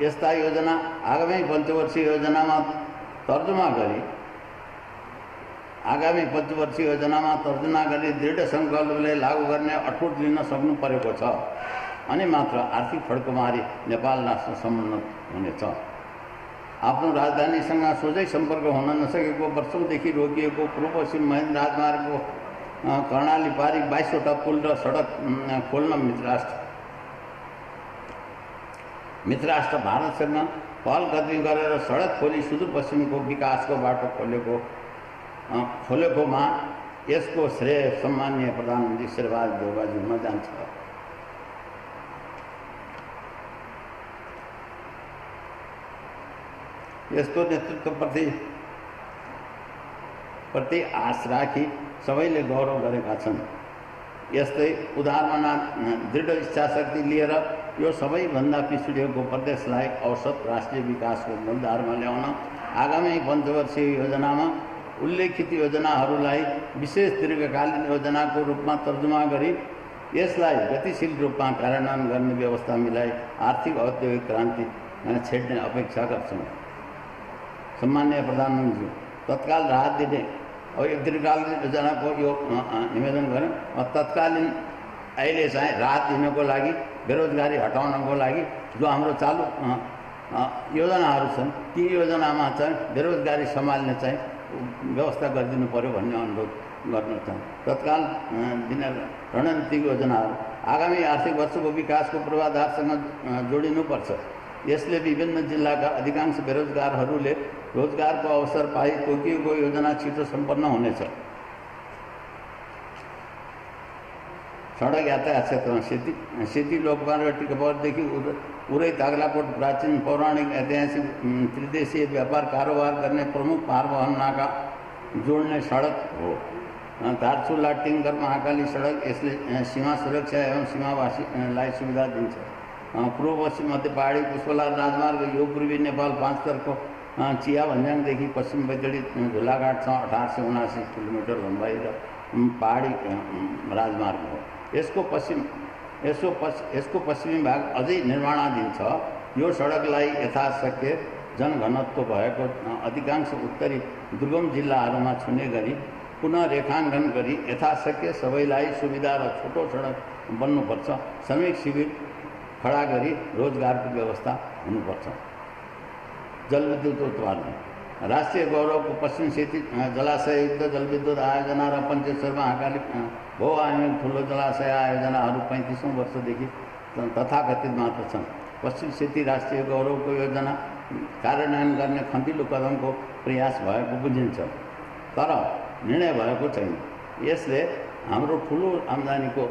यस्ता योजना आगामी पञ्चवर्षीय योजनामा तर्जुमा गरी दृढ सङ्कल्पले लागू गर्ने अठोट लिन सक्नु परेको छ। अनि मात्र आर्थिक फड्कोमारी नेपाल राष्ट्र समुन्नत हुनेछ। आफ्नो राजधानीसँग सोझै सम्पर्क हुन नसकेको वर्षौँदेखि रोकिएको पूर्व पश्चिम महेन्द्र राजमार्गको कर्णाली पारी 22वटा पुल र सडक खोल्न मित्रराष्ट्र भारतसँग पहल कदमी गरेर सडक खोली सुदूरपश्चिमको विकासको बाटो खोलेकोमा यसको श्रेय सम्माननीय प्रधानमन्त्री शेरबहादुर देउवाजीमा जान्छ। यस्तो नेतृत्वप्रति आश राखी सबैले गौरव गरेका छन्। यस्तै उदारमा दृढ इच्छाशक्ति लिएर यो सबैभन्दा पिछडिएको प्रदेशलाई औसत राष्ट्रिय विकासको मूलधारमा ल्याउन आगामी पञ्चवर्षीय योजनामा उल्लेखित योजनाहरूलाई विशेष दीर्घकालीन योजनाको रूपमा तर्जुमा गरी यसलाई गतिशील रूपमा कार्यान्वयन गर्ने व्यवस्था मिलाई आर्थिक औद्योगिक क्रान्ति छेड्ने अपेक्षा गर्छौँ। सम्माननीय प्रधानमन्त्री, तत्काल राहत दिने अब यो दीर्घकालीन योजनाको यो निवेदन गरेँ। तत्कालीन अहिले चाहिँ राहत दिनको लागि, बेरोजगारी हटाउनको लागि जो हाम्रो चालु योजनाहरू छन् ती योजनामा चाहिँ बेरोजगारी सम्हाल्ने चाहिँ व्यवस्था गरिदिनु पर्यो भन्ने अनुरोध गर्न चाहन्छु। तत्काल दिने रणनीतिक योजनाहरू आगामी आर्थिक वर्षको विकासको पूर्वाधारसँग जोडिनुपर्छ। यसले विभिन्न जिल्लाका अधिकांश बेरोजगारहरूले रोजगारको अवसर पाई तोकिएको योजना छिटो सम्पन्न हुनेछ। सडक यातायात क्षेत्रमा सेती लोकमार्ग टिकपरदेखि उरै तागलाकोट प्राचीन पौराणिक ऐतिहासिक त्रिदेशीय व्यापार कारोबार गर्ने प्रमुख पारवहन नाका जोड्ने सडक हो। दार्चुला टिङ्गर महाकाली सडक यसले सीमा सुरक्षा एवं सीमावासीलाई सुविधा दिन्छ। पूर्व पश्चिम मध्य पहाडी पुष्पलाल राजमार्ग यो पूर्वी नेपाल 5 तर्फको चिया भन्ज्याङदेखि पश्चिम बैतडी झुलाघाटसम्म 1879 किलोमिटर लम्बाइ र पहाडी राजमार्ग हो। यसको पश्चिमी भाग अझै निर्माणाधीन छ। यो सडकलाई यथाशक्य जनघनत्व भएको अधिकांश उत्तरी दुर्गम जिल्लाहरूमा छुने गरी पुनः रेखाङ्कन गरी यथाशक्य सबैलाई सुविधा र छोटो सडक बन्नुपर्छ। श्रमिक शिविर खडा गरी रोजगारको व्यवस्था हुनुपर्छ। जलविद्युत उत्पादन राष्ट्रिय गौरवको पश्चिम सेती जलाशययुक्त जलविद्युत आयोजना र पञ्चेश्वर महाकाली बहुआयामिक ठुलो जलाशय आयोजनाहरू 35औं वर्षदेखि तथाकथित मात्र छन्। पश्चिम सेती राष्ट्रिय गौरवको योजना कार्यान्वयन गर्ने खन्तिलो कदमको प्रयास भएको बुझिन्छ, तर निर्णय भएको छैन। यसले हाम्रो ठुलो आम्दानीको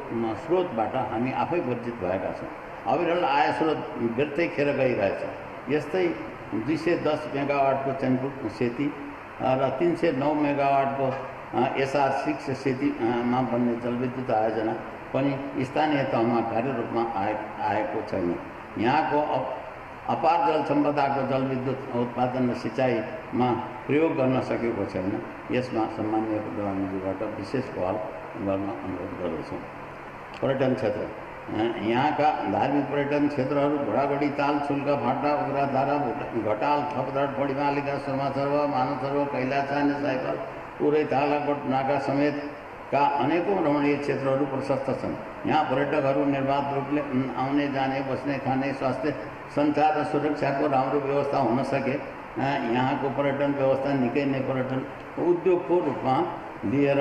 स्रोतबाट हामी आफै वञ्चित भएका छौँ। अविरल आय स्रोत व्यर्थै खेर गइरहेछ। यस्तै 210 मेगावाटको चैनपुर सेती र 309 मेगावाटको SR6 सेतीमा बन्ने जलविद्युत आयोजना पनि स्थानीय तहमा कार्यरूपमा आएको छैन। यहाँको अपार जल सम्पदाको जलविद्युत उत्पादन र सिँचाइमा प्रयोग गर्न सकेको छैन। यसमा सम्माननीय प्रधानमन्त्रीबाट विशेष पहल गर्न अनुरोध गर्दछौँ। पर्यटन क्षेत्र यहाँका धार्मिक पर्यटन क्षेत्रहरू घोडाघोडी ताल छुल्का फाटा उग्राधारा घटाल थपधाट बढीमालिका सोमासर्व मानसर्व कैलासान्य साइकल उरै तागलाकोट नाका समेतका अनेकौं रमणीय क्षेत्रहरू प्रशस्त छन्। यहाँ पर्यटकहरू निर्बाध रूपले आउने जाने बस्ने खाने स्वास्थ्य सञ्चार र सुरक्षाको राम्रो व्यवस्था हुन सके यहाँको पर्यटन व्यवस्था निकै नै पर्यटन उद्योगको रूपमा लिएर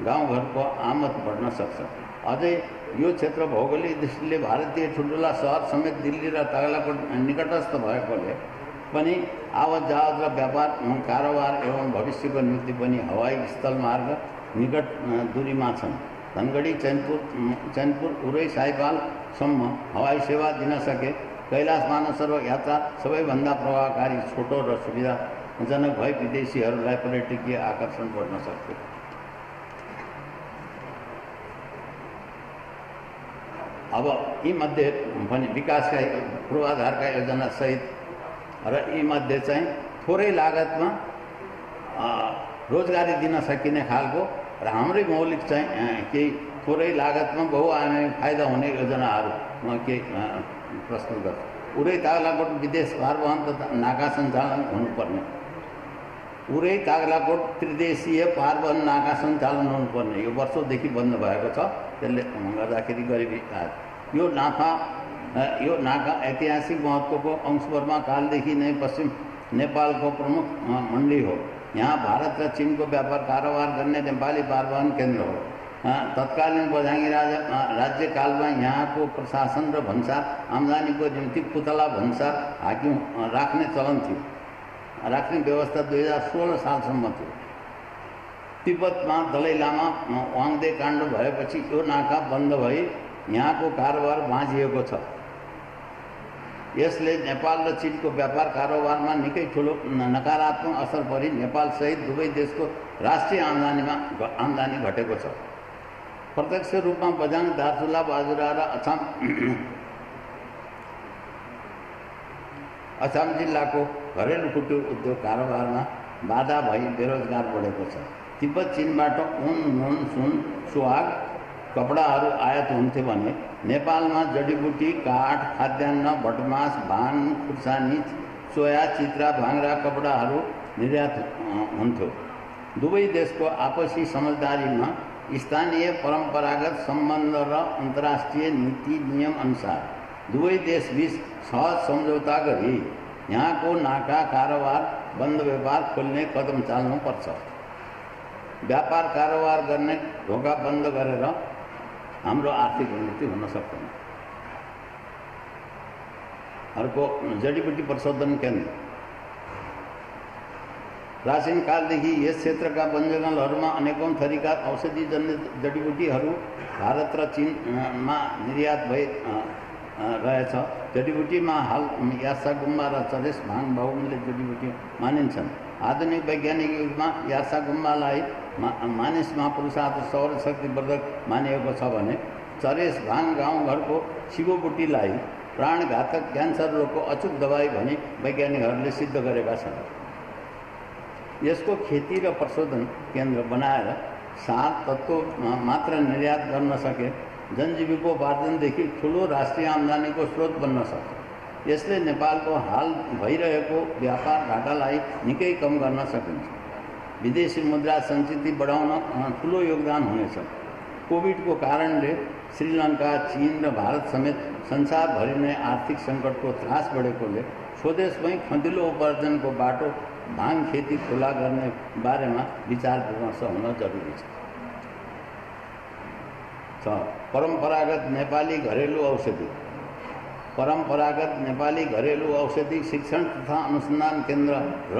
गाउँघरको आमद बढ्न सक्छ। अझै यो क्षेत्र भौगोलिक दृष्टिले भारतीय ठुल्ठुला सहर समेत दिल्ली र तागलाकोट निकटस्थ भएकोले पनि आवत जावत र व्यापार कारोबार एवं भविष्यको निम्ति पनि हवाई स्थल मार्ग निकट दूरीमा छन्। धनगढी चैनपुर उरै साइपालसम्म हवाई सेवा दिन सके कैलाश मानसरोवर यात्रा सबैभन्दा प्रभावकारी छोटो र सुविधाजनक भई विदेशीहरूलाई पर्यटकीय आकर्षण बढ्न सक्छ। अब यी मध्ये पनि विकासका पूर्वाधारका योजना सहित र यी मध्ये चाहिँ थोरै लागतमा रोजगारी दिन सकिने खालको र हाम्रै मौलिक चाहिँ केही थोरै लागतमा बहुआयामी फाइदा हुने योजनाहरू म केही प्रस्तुत गर्छु। उरै तागलाकोट विदेश पारवहन तथा नाका सञ्चालन हुनुपर्ने। उरै तागलाकोट त्रिदेशीय पारवहन नाका सञ्चालन हुनुपर्ने। यो वर्षौँदेखि बन्द भएको छ। त्यसले गर्दाखेरि गरिबी आयो। यो नाका ऐतिहासिक महत्त्वको अंशवर्मा कालदेखि नै पश्चिम नेपालको प्रमुख मण्डी हो। यहाँ भारत र चीनको व्यापार कारोबार गर्ने नेपाली पारवहन केन्द्र हो। तत्कालीन बझाङ्गी राज्यकालमा यहाँको प्रशासन र भन्सार आम्दानीको निम्ति पुतला भन्सार हाकिम राख्ने चलन थियो। राख्ने व्यवस्था 2016 सालसम्म थियो। तिब्बतमा दलाई लामा वाङदे काण्ड भएपछि यो नाका बन्द भई यहाँको कारोबार बाँझिएको छ। यसले नेपाल र चीनको व्यापार कारोबारमा निकै ठुलो नकारात्मक असर परि नेपाल सहित दुवै देशको राष्ट्रिय आम्दानी घटेको छ। प्रत्यक्ष रूपमा बझाङ दार्चुला बाजुरा र अछाम जिल्लाको घरेलु कुटीर उद्योग कारोबारमा बाधा भई बेरोजगार बढेको छ। तिब्बत चीनबाट ऊन नुन सुन सुहाग कपडाहरू आयात हुन्थे भने नेपालमा जडीबुटी काठ खाद्यान्न भटमास भाङ खुर्सानी सोया चित्रा भाङ्रा कपडाहरू निर्यात हुन्थ्यो। दुवै देशको आपसी समझदारीमा स्थानीय परम्परागत सम्बन्ध र अन्तर्राष्ट्रिय नीति नियम अनुसार दुवै देशबीच सहज सम्झौता गरी यहाँको नाका कारोबार बन्द व्यापार खोल्ने कदम चाल्नुपर्छ। व्यापार कारोबार गर्ने ढोका बन्द गरेर हाम्रो आर्थिक उन्नति हुन सक्दैन। अर्को जडीबुटी प्रशोधन केन्द्र प्राचीन कालदेखि यस क्षेत्रका वनजङ्गलहरूमा अनेकौं थरीका औषधिजन्य जडीबुटीहरू भारत र चीनमा निर्यात भइ रहेछ। जडीबुटीमा हाल यासागुम्बा र चरेस भाङ बहुमूल्य जडीबुटी मानिन्छन्। आधुनिक वैज्ञानिक युगमा यासागुम्बालाई मानिसमा पुरुषार्थ सौरशक्तिवर्धक मानिएको छ भने चरेस भाङ गाउँघरको शिवबुटीलाई प्राणघातक क्यान्सर रोगको अचूक दबाई भनी वैज्ञानिकहरूले सिद्ध गरेका छन्। यसको खेती र प्रशोधन केन्द्र बनाएर 7 तत्त्व मात्र निर्यात गर्न सके जनजीविकोपार्जनदेखि ठुलो राष्ट्रिय आम्दानीको स्रोत बन्न सक्छ। यसले नेपालको हाल भइरहेको व्यापार घाटालाई निकै कम गर्न सकिन्छ। विदेशी मुद्रा सञ्चित बढाउन ठुलो योगदान हुनेछ। कोभिडको कारणले श्रीलङ्का, चीन र भारत समेत संसारभरि नै आर्थिक सङ्कटको त्रास बढेकोले स्वदेशमै खँदिलो उपार्जनको बाटो भाङ खेती खुला गर्ने बारेमा विचार विमर्श हुन जरुरी छ। परम्परागत नेपाली घरेलु औषधि। परम्परागत नेपाली घरेलु औषधि शिक्षण तथा अनुसन्धान केन्द्र र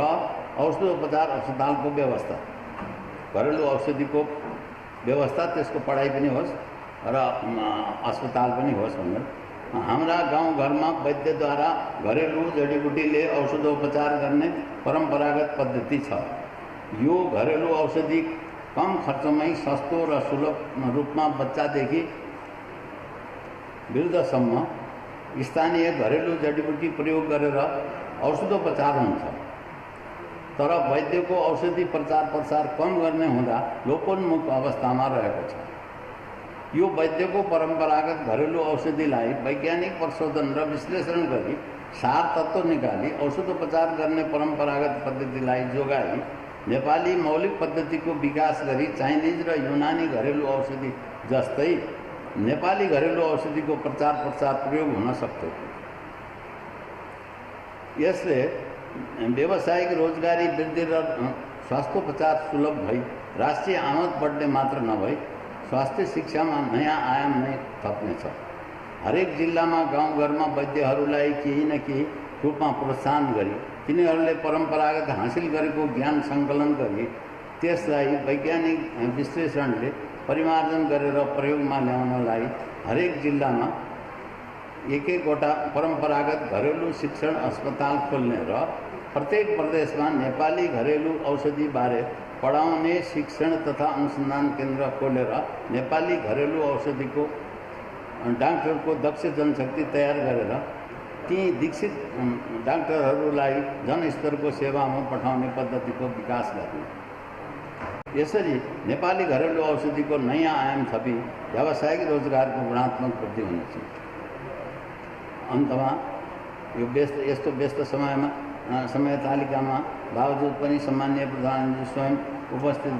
औषधोपचार अस्पतालको व्यवस्था। घरेलु औषधिको व्यवस्था, त्यसको पढाइ पनि होस् र अस्पताल पनि होस् भनेर हाम्रा गाउँघरमा वैद्यद्वारा घरेलु जडीबुटीले औषधोपचार गर्ने परम्परागत पद्धति छ। यो घरेलु औषधि कम खर्चमै सस्तो र सुलभ रूपमा बच्चादेखि वृद्धसम्म स्थानीय घरेलु जडीबुटी प्रयोग गरेर औषधोपचार हुन्छ। तर वैद्यको औषधि प्रचार प्रसार कम गर्ने हुँदा लोपोन्मुख अवस्थामा रहेको छ। यो वैद्यको परम्परागत घरेलु औषधिलाई वैज्ञानिक प्रशोधन र विश्लेषण गरी 7 तत्त्व निकाली औषधोपचार गर्ने परम्परागत पद्धतिलाई जोगाई नेपाली मौलिक पद्धतिको विकास गरी चाइनिज र युनानी घरेलु औषधि जस्तै नेपाली घरेलु औषधिको प्रचार प्रसार प्रयोग हुन सक्थ्यो। यसले व्यावसायिक रोजगारी वृद्धि र स्वास्थ्योपचार सुलभ भई राष्ट्रिय आमद बढ्ने मात्र नभई स्वास्थ्य शिक्षामा नयाँ आयाम नै थप्नेछ। हरेक जिल्लामा गाउँघरमा वैद्यहरूलाई केही न केही रूपमा प्रोत्साहन गरी तिनीहरूले परम्परागत हासिल गरेको ज्ञान सङ्कलन गरी त्यसलाई वैज्ञानिक विश्लेषणले परिमार्जन गरेर प्रयोगमा ल्याउनलाई हरेक जिल्लामा एक-एकवटा परम्परागत घरेलु शिक्षण अस्पताल खोल्ने र प्रत्येक प्रदेशमा नेपाली घरेलु औषधि बारे पढाउने शिक्षण तथा अनुसन्धान केन्द्र खोलेर नेपाली घरेलु औषधिको डाक्टरको दक्ष जनशक्ति तयार गरेर ती दीक्षित डाक्टरहरूलाई जनस्तरको सेवामा पठाउने पद्धतिको विकास गर्ने। यसरी नेपाली घरेलु औषधिको नयाँ आयाम थपी व्यावसायिक रोजगारको गुणात्मक वृद्धि हुनेछ। अन्तमा यो यस्तो व्यस्त समय तालिकामा बावजुद पनि सम्माननीय प्रधानमन्त्री स्वयं उपस्थित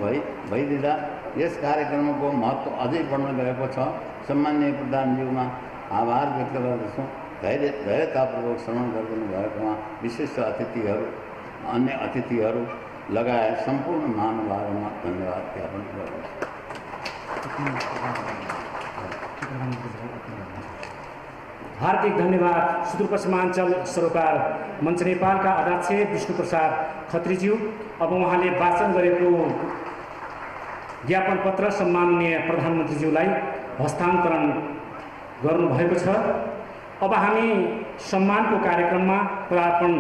भइदिँदा यस कार्यक्रमको महत्त्व अझै बढ्न गएको छ। सम्माननीय प्रधानज्यूमा आभार व्यक्त गर्दछौँ। धैर्यतापूर्वक श्रवण गरिदिनु भएकोमा विशिष्ट अतिथिहरू, अन्य अतिथिहरू लगायत सम्पूर्ण महानुभावमा धन्यवाद ज्ञापन गर्दछु। हार्दिक धन्यवाद सुदूरपश्चिमाञ्चल सरोकार मञ्च नेपालका अध्यक्ष विष्णुप्रसाद खत्रीज्यू। अब उहाँले वाचन गरेको ज्ञापन पत्र सम्माननीय प्रधानमन्त्रीज्यूलाई हस्तान्तरण गर्नुभएको छ। अब हामी सम्मानको कार्यक्रममा पदार्पण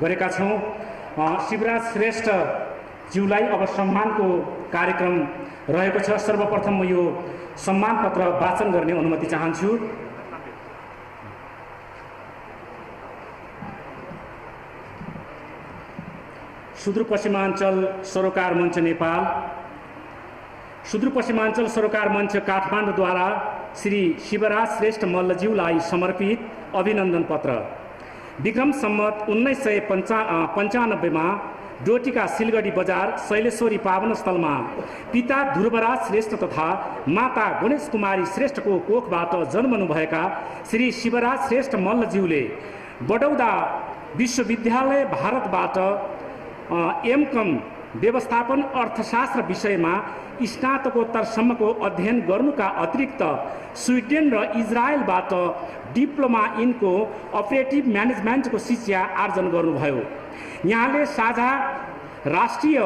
गरेका छौँ। शिवराज श्रेष्ठ ज्यूलाई अब सम्मानको कार्यक्रम रहेको छ। सर्वप्रथम म यो सम्मान पत्र वाचन गर्ने अनुमति चाहन्छु। सुदूरपश्चिमाञ्चल सरोकार मञ्च नेपाल, सुदूरपश्चिमाञ्चल सरोकार मञ्च काठमाडौँद्वारा श्री शिवराज श्रेष्ठ मल्लज्यूलाई समर्पित अभिनन्दन पत्र। विक्रम सम्मत 1995 डोटीका सिलगढी बजार शैलेश्वरी पावनस्थलमा पिता ध्रुवराज श्रेष्ठ तथा माता गणेश कुमारी श्रेष्ठको कोखबाट जन्मनुभएका श्री शिवराज श्रेष्ठ मल्लज्यूले बडौदा विश्वविद्यालय भारतबाट एमकम व्यवस्थापन अर्थशास्त्र विषयमा स्नातकोत्तरसम्मको अध्ययन गर्नुका अतिरिक्त स्विडेन र इजरायलबाट डिप्लोमा इनको अपरेटिभ म्यानेजमेन्टको शिक्षा आर्जन गर्नुभयो। यहाँले साझा राष्ट्रिय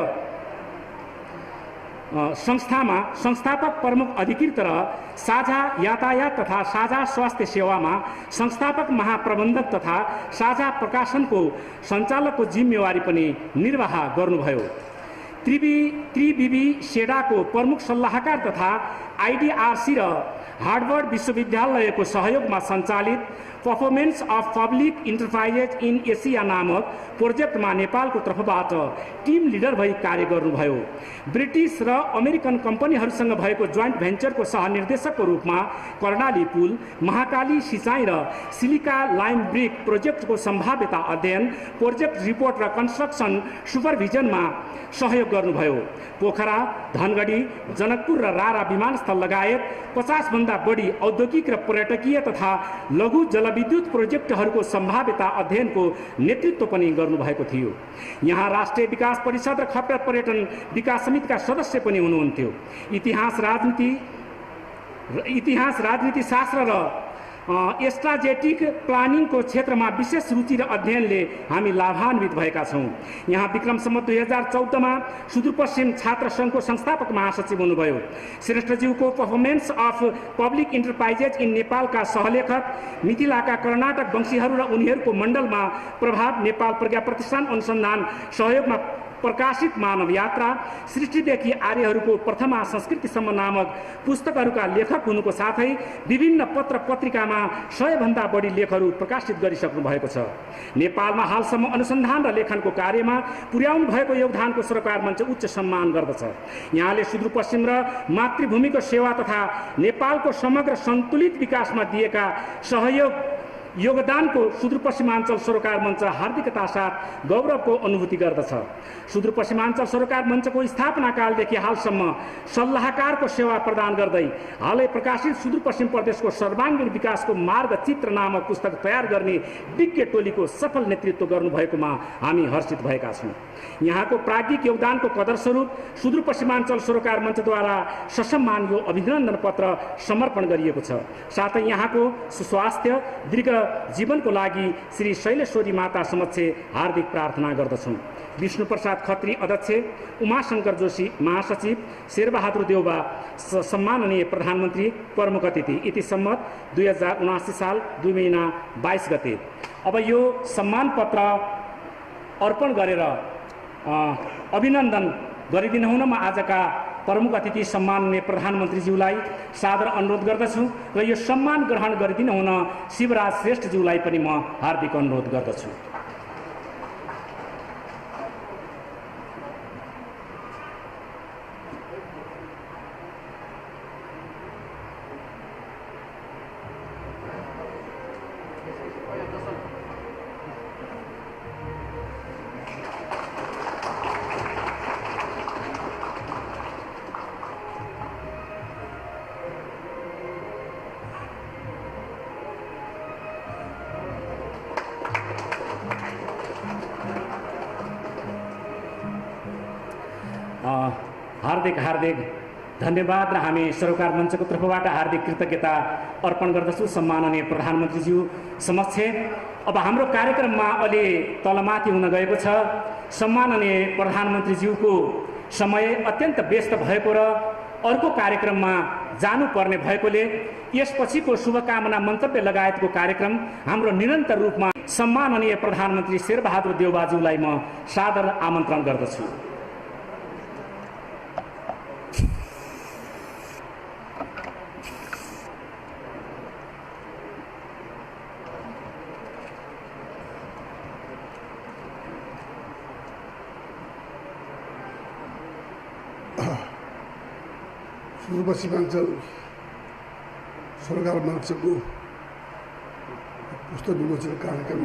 संस्थामा संस्थापक प्रमुख अधिकृत र साझा यातायात तथा साझा स्वास्थ्य सेवामा संस्थापक महाप्रबन्धक तथा साझा प्रकाशनको सञ्चालकको जिम्मेवारी पनि निर्वाह गर्नुभयो। त्रिविबी सेडाको प्रमुख सल्लाहकार तथा आइडिआरसी र हार्वर्ड विश्वविद्यालयको सहयोगमा सञ्चालित performance of public enterprises in Asia नामक प्रोजेक्टमा नेपालको तर्फबाट टिम लिडर भई कार्य गर्नुभयो। ब्रिटिस र अमेरिकन कम्पनीहरूसँग भएको जोइन्ट भेन्चरको सहनिर्देशकको रूपमा कर्णाली पुल, महाकाली सिँचाइ र सिलिका लाइम ब्रिक प्रोजेक्टको सम्भाव्यता अध्ययन, प्रोजेक्ट रिपोर्ट र कन्स्ट्रक्सन सुपरभिजनमा सहयोग गर्नुभयो। पोखरा, धनगढी, जनकपुर र रारा विमानस्थल लगायत 50 भन्दा बढी औद्योगिक र पर्यटकीय तथा लघु जलविद्युत प्रोजेक्टहरूको सम्भाव्यता अध्ययनको नेतृत्व पनि गर्नुभएको थियो। यहाँ राष्ट्रिय विकास परिषद र खप्टर पर्यटन विकास समितिका सदस्य पनि हुनुहुन्थ्यो। इतिहास, राजनीति शास्त्र र स्ट्राटेजिक प्लानिङको क्षेत्रमा विशेष रुचि र अध्ययनले हामी लाभान्वित भएका छौँ। यहाँ विक्रम सम्वत 2014मा सुदूरपश्चिम छात्र सङ्घको संस्थापक महासचिव हुनुभयो। श्रेष्ठज्यूको performance of public enterprises in नेपालका सहलेखक, मिथिलाका कर्नाटक वंशीहरू र उनीहरूको मण्डलमा प्रभाव, नेपाल प्रज्ञा प्रतिष्ठान अनुसन्धान सहयोगमा प्रकाशित मानव यात्रा, सृष्टिदेखि आर्यहरूको प्रथमा संस्कृतिसम्म नामक पुस्तकहरूका लेखक हुनुको साथै विभिन्न पत्र पत्रिकामा 100 भन्दा बढी लेखहरू प्रकाशित गरिसक्नु भएको छ। नेपालमा हालसम्म अनुसन्धान र लेखनको कार्यमा पुर्याउनु भएको योगदानको सरकार मञ्च उच्च सम्मान गर्दछ। यहाँले सुदूरपश्चिम र मातृभूमिको सेवा तथा नेपालको समग्र सन्तुलित विकासमा दिएका योगदानको सुदूरपश्चिमाञ्चल सरोकार मञ्च हार्दिकता साथ गौरवको अनुभूति गर्दछ। सुदूरपश्चिमाञ्चल सरोकार मञ्चको स्थापना कालदेखि हालसम्म सल्लाहकारको सेवा प्रदान गर्दै हालै प्रकाशित सुदूरपश्चिम प्रदेशको सर्वाङ्गीण विकासको मार्ग चित्र नामक पुस्तक तयार गर्ने विज्ञ टोलीको सफल नेतृत्व गर्नुभएकोमा हामी हर्षित भएका छौँ। यहाँको प्राज्ञिक योगदानको कदरस्वरूप सुदूरपश्चिमाञ्चल सरोकार मञ्चद्वारा ससम्मान यो अभिनन्दन पत्र समर्पण गरिएको छ। साथै यहाँको सुस्वास्थ्य दीर्घ जीवनको लागि श्री शैलेश्वरी माता समक्ष हार्दिक प्रार्थना गर्दछौँ। विष्णु प्रसाद खत्री अध्यक्ष, उमाशंकर जोशी महासचिव, शेरबहादुर देउबा सम्माननीय प्रधानमन्त्री प्रमुख अतिथि। इति सम्मत 2079 साल 2 महिना 22 गते। अब यो सम्मान पत्र अर्पण गरेर अभिनन्दन गरिदिनु हुन म आजका प्रमुख अतिथि सम्माननीय प्रधानमन्त्रीज्यूलाई सादर अनुरोध गर्दछु र यो सम्मान ग्रहण गरिदिनु हुन शिवराज श्रेष्ठज्यूलाई पनि म हार्दिक अनुरोध गर्दछु। हार्दिक धन्यवाद र हामी सरोकार मञ्चको तर्फबाट हार्दिक कृतज्ञता अर्पण गर्दछु सम्माननीय प्रधानमन्त्रीज्यू समक्ष। अब हाम्रो कार्यक्रममा अलि तलमाथि हुन गएको छ। सम्माननीय प्रधानमन्त्रीज्यूको समय अत्यन्त व्यस्त भएको र अर्को कार्यक्रममा जानुपर्ने भएकोले यसपछिको शुभकामना मन्तव्य लगायतको कार्यक्रम हाम्रो निरन्तर रूपमा सम्माननीय प्रधानमन्त्री शेरबहादुर देउबाज्यूलाई म सादर आमन्त्रण गर्दछु। सुदूरपश्चिमाञ्चल सरकार मञ्चको पुस्तक विमोचन कार्यक्रम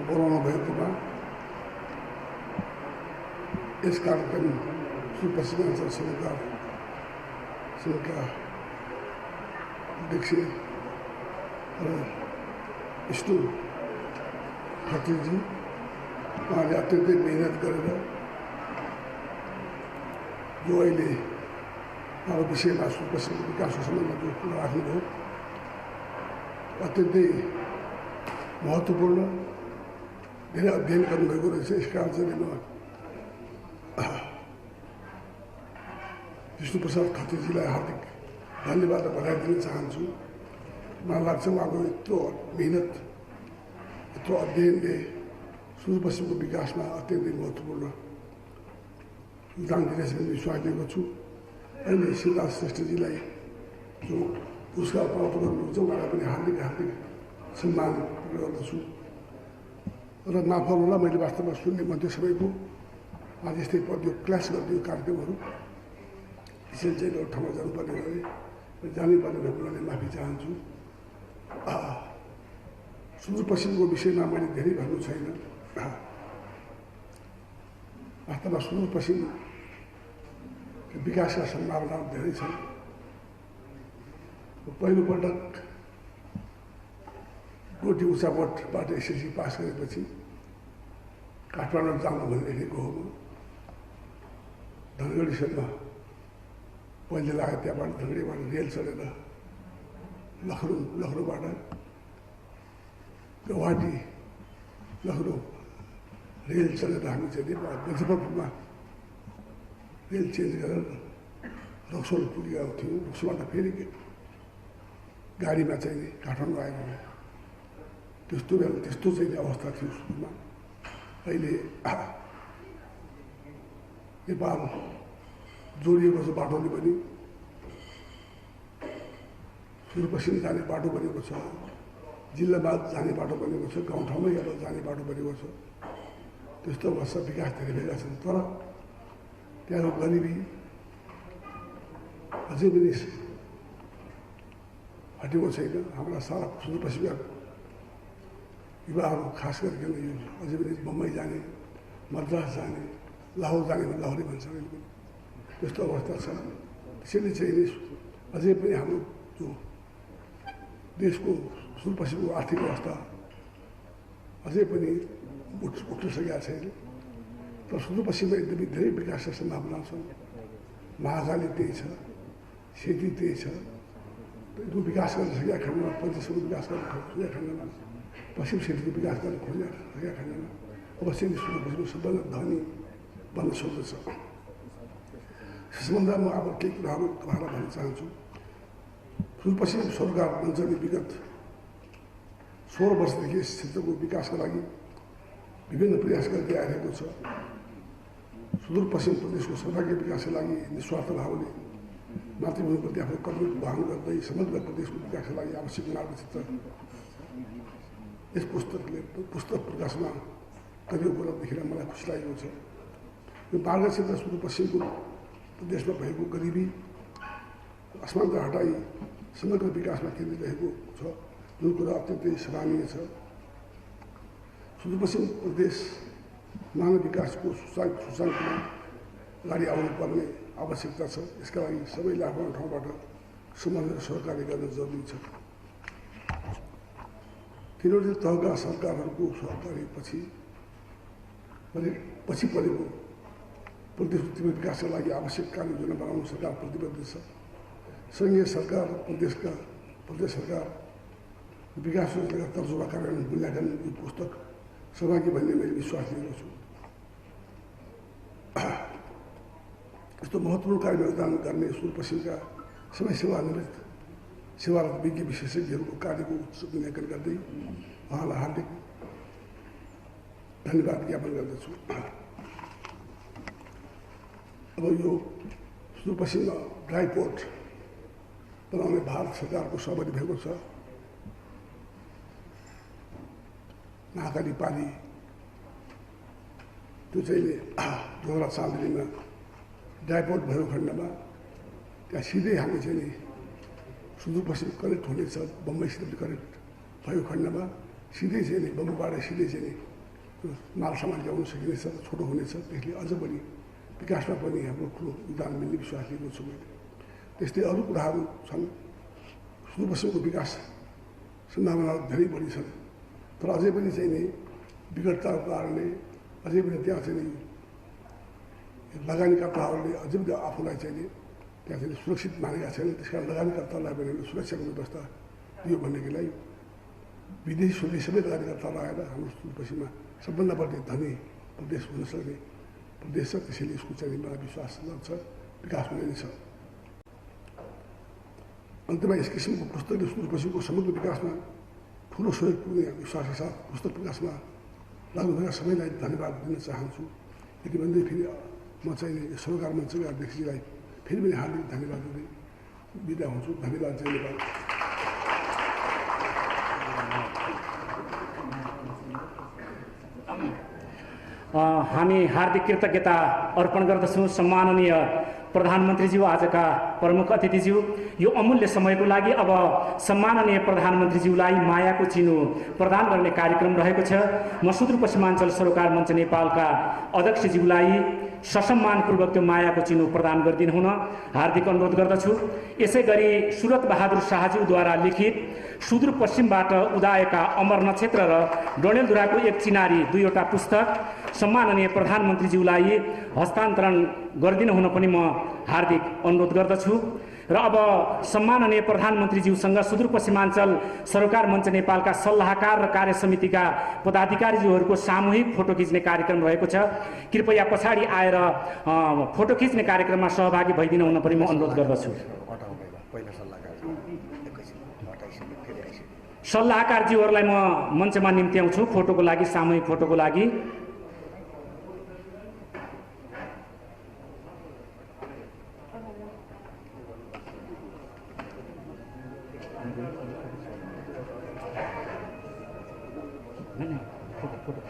बोलाउनु भएकोमा यस कार्यक्रम सुदूरपश्चिमाञ्चल सरकार सङ्घका अध्यक्ष र विष्णु खत्रीजी उहाँले अत्यन्तै मेहनत गरेर जो अहिले हाम्रो विषयमा सुदूरपश्चिमको विकासको सम्बन्धमा जो कुरा राख्नुभयो अत्यन्तै महत्त्वपूर्ण धेरै अध्ययन गर्नुभएको रहेछ। यस कारण चाहिँ म विष्णुप्रसाद खत्रीजीलाई हार्दिक धन्यवाद र बधाई दिन चाहन्छु। मलाई लाग्छ उहाँको यत्रो मेहनत, यत्रो अध्ययनले सुदूरपश्चिमको विकासमा अत्यन्तै महत्त्वपूर्ण योगदान दिनेछ भन्ने विश्वास लिएको छु। अहिले शिवराज श्रेष्ठजीलाई जो पुरस्कार प्राप्त गर्नुहुन्छ उहाँलाई पनि हार्दिक सम्मान गर्दछु। र नफल मैले वास्तवमा सुन्ने मध्य सबैको आज यस्तै पढ्यो क्लास गरिदियो कार्यक्रमहरू त्यसैले चाहिँ एउटा ठाउँमा जानुपर्ने भए जानैपर्ने भएकोले माफी चाहन्छु। सुदूरपश्चिमको विषयमा मैले धेरै भन्नु छैन। वास्तवमा सुदूरपश्चिम विकासका सम्भावनाहरू धेरै छन्। पहिलोपटक गोटी उचापटबाट एसएससी पास गरेपछि काठमाडौँ जानु भनिरहेको हो। धनगढीसम्म पहिले लाग्यो, त्यहाँबाट धनगढीबाट रेल चढेर लखनऊबाट गुवाहाटी लखनऊ रेल चढेर हामी चाहिँ मुजफ्फरपुरमा रेल चेन्ज गरेर रक्सोल पुगेका थियौँ। रक्सोलबाट फेरि गाडीमा चाहिँ काठमाडौँ आएको हो। त्यस्तो चाहिँ अवस्था थियो सुरुमा। अहिले नेपाल जोडिएको छ बाटोले पनि, सुदूरपश्चिम जाने बाटो बनेको छ, जिल्लामा जाने बाटो बनेको छ, गाउँठाउँमै एउटा जाने बाटो बनेको छ। त्यस्तो अवस्था विकास धेरै भएका छन्। तर त्यहाँको गरिबी अझै पनि हटेको छैन। हाम्रा सारा सुदूरपश्चिमका युवाहरू खास गरिकन यो अझै पनि बम्बई जाने, मद्रास जाने, लाहोर जाने भने लाहोरै भन्छ अहिले पनि त्यस्तो अवस्था छ। त्यसैले चाहिँ अझै पनि हाम्रो जो देशको सुदूरपश्चिमको आर्थिक अवस्था अझै पनि उठ्न सकेका छैन। तर सुदूरपश्चिममा एकदमै धेरै विकासका सम्भावना छन्। महाकाली त्यही छ, सेती त्यही छ। यो विकास गर्न सकेका खण्डमा, पञ्चेश्वरको विकास गर्न सकेका खण्डमा, पश्चिम क्षेत्रको विकास गर्न खोजेका खण्डमा अवश्य नै सुदूरपश्चिमको सबभन्दा धनी बन्न सक्दछ। यस सम्बन्धमा म अब केही कुराहरू तपाईँलाई भन्न चाहन्छु। सुदूरपश्चिम सरकार मञ्चले विगत 16 वर्षदेखि यस क्षेत्रको विकासका लागि विभिन्न प्रयास गर्दै आइरहेको छ। सुदूरपश्चिम प्रदेशको सर्वाङ्गीण विकासका लागि निस्वार्थ भावले मातृभूमिप्रति आफ्नो कर्तव्य वहन गर्दै समग्र प्रदेशको विकासका लागि आवश्यक मार्गचित्र यस पुस्तक प्रकाशमा गरिएको कुरा देखेर मलाई खुसी लागेको छ। यो मार्गचित्र सुदूरपश्चिमको प्रदेशमा भएको गरिबी असमानता हटाई समग्र विकासमा केन्द्रित रहेको छ, जुन कुरा अत्यन्तै सराहनीय छ। सुदूरपश्चिम प्रदेश मानव विकासको सूचकाङ्कमा अगाडि आउनुपर्ने आवश्यकता छ। यसका लागि सबैले आफ्नो ठाउँबाट समन्वय सहकार्य गर्न जरुरी छ। तीनवटै तहका सरकारहरूको सहकार्यपछि परेको प्रदेशको तीव्र विकासका लागि आवश्यक कार्ययोजना बनाउन सरकार प्रतिबद्ध छ। सङ्घीय सरकार र प्रदेश सरकार विकास योजनाका तर्जुमा कार्यान्वयन मूल्याङ्कन यो पुस्तक सहभागी भन्ने मैले विश्वास लिएको छु। यस्तो महत्त्वपूर्ण कार्यमा योगदान गर्ने सुदूरपश्चिमका सबै सेवानिवृत्त सेवारत विज्ञ विशेषज्ञहरूको कार्यको उच्च मूल्याङ्कन गर्दै उहाँलाई हार्दिक धन्यवाद ज्ञापन गर्दछु। अब यो सुदूरपश्चिममा ड्राई पोर्ट बनाउने भारत सरकारको सहमति भएको छ। महाकाली पाली त्यो चाहिँ 2007 सालमा ड्राई पोर्ट भएको खण्डमा त्यहाँ सिधै हामी चाहिँ नि सुदूरपश्चिम कनेक्ट हुनेछ। बम्बईसित कनेक्ट भएको खण्डमा सिधै चाहिँ नि बम्बईबाट सिधै चाहिँ नि माल सामान ल्याउन सकिनेछ, छोटो हुनेछ। त्यसले अझ बढी विकासमा पनि हाम्रो ठुलो योगदान मिल्ने विश्वास लिएको छु मैले। त्यस्तै अरू कुराहरू छन्। सुदूरपश्चिमको विकास सम्भावना धेरै बढी छन्। तर अझै पनि चाहिँ नि विकटताको कारणले अझै पनि त्यहाँ चाहिँ नि लगानीकर्ताहरूले अझै पनि आफूलाई चाहिँ नि त्यहाँ चाहिँ सुरक्षित मानेका छैनन्। त्यस कारण लगानीकर्तालाई पनि सुरक्षाको व्यवस्था दियो भनेदेखिलाई विदेशहरूले सबै लगानीकर्तालाई आएर हाम्रो सुदूरपश्चिममा सबभन्दा बढी धनी प्रदेश हुन सक्ने प्रदेश छ। त्यसैले यसको चाहिँ मलाई विश्वास छ विकास हुने छ। अन्तमा यस किसिमको पुस्तकले सुदूरपश्चिमको समग्र विकासमा ठुलो सहयोग पुग्ने विश्वासका साथ पुस्तक विकासमा लाग्नुभएका सबैलाई धन्यवाद दिन चाहन्छु। यति भन्दै फेरि म चाहिँ सरोकार मञ्चका अध्यक्षजीलाई फेरि पनि हार्दिक धन्यवाद दिँदै बिदा हुन्छु। धन्यवाद, जय नेपाल। हामी हार्दिक कृतज्ञता अर्पण गर्दछौँ सम्माननीय प्रधानमन्त्रीज्यू, आजका प्रमुख अतिथिज्यू। यो अमूल्य समयको लागि अब सम्माननीय प्रधानमन्त्रीज्यूलाई मायाको चिनो प्रदान गर्ने कार्यक्रम रहेको छ। म सुदूरपश्चिमाञ्चल सरोकार मञ्च नेपालका अध्यक्षज्यूलाई ससम्मानपूर्वक त्यो मायाको चिनो प्रदान गरिदिनु हुन हार्दिक अनुरोध गर्दछु। यसै गरी सुरत बहादुर शाहज्यूद्वारा लिखित सुदूरपश्चिमबाट उदाएका अमर नक्षत्र र डडेलधुराको एक चिनारी 2वटा पुस्तक सम्माननीय प्रधानमन्त्रीज्यूलाई हस्तान्तरण गरिदिनु हुन पनि म हार्दिक अनुरोध गर्दछु। र अब सम्माननीय प्रधानमन्त्रीज्यूसँग सुदूरपश्चिमाञ्चल सरोकार मञ्च नेपालका सल्लाहकार र कार्य समितिका पदाधिकारीज्यूहरूको सामूहिक फोटो खिच्ने कार्यक्रम रहेको छ। कृपया पछाडि आएर फोटो खिच्ने कार्यक्रममा सहभागी भइदिनु हुन पनि म अनुरोध गर्दछु। सल्लाहकारज्यूहरूलाई म मञ्चमा निम्त्याउँछु फोटोको लागि, सामूहिक फोटोको लागि। फोटो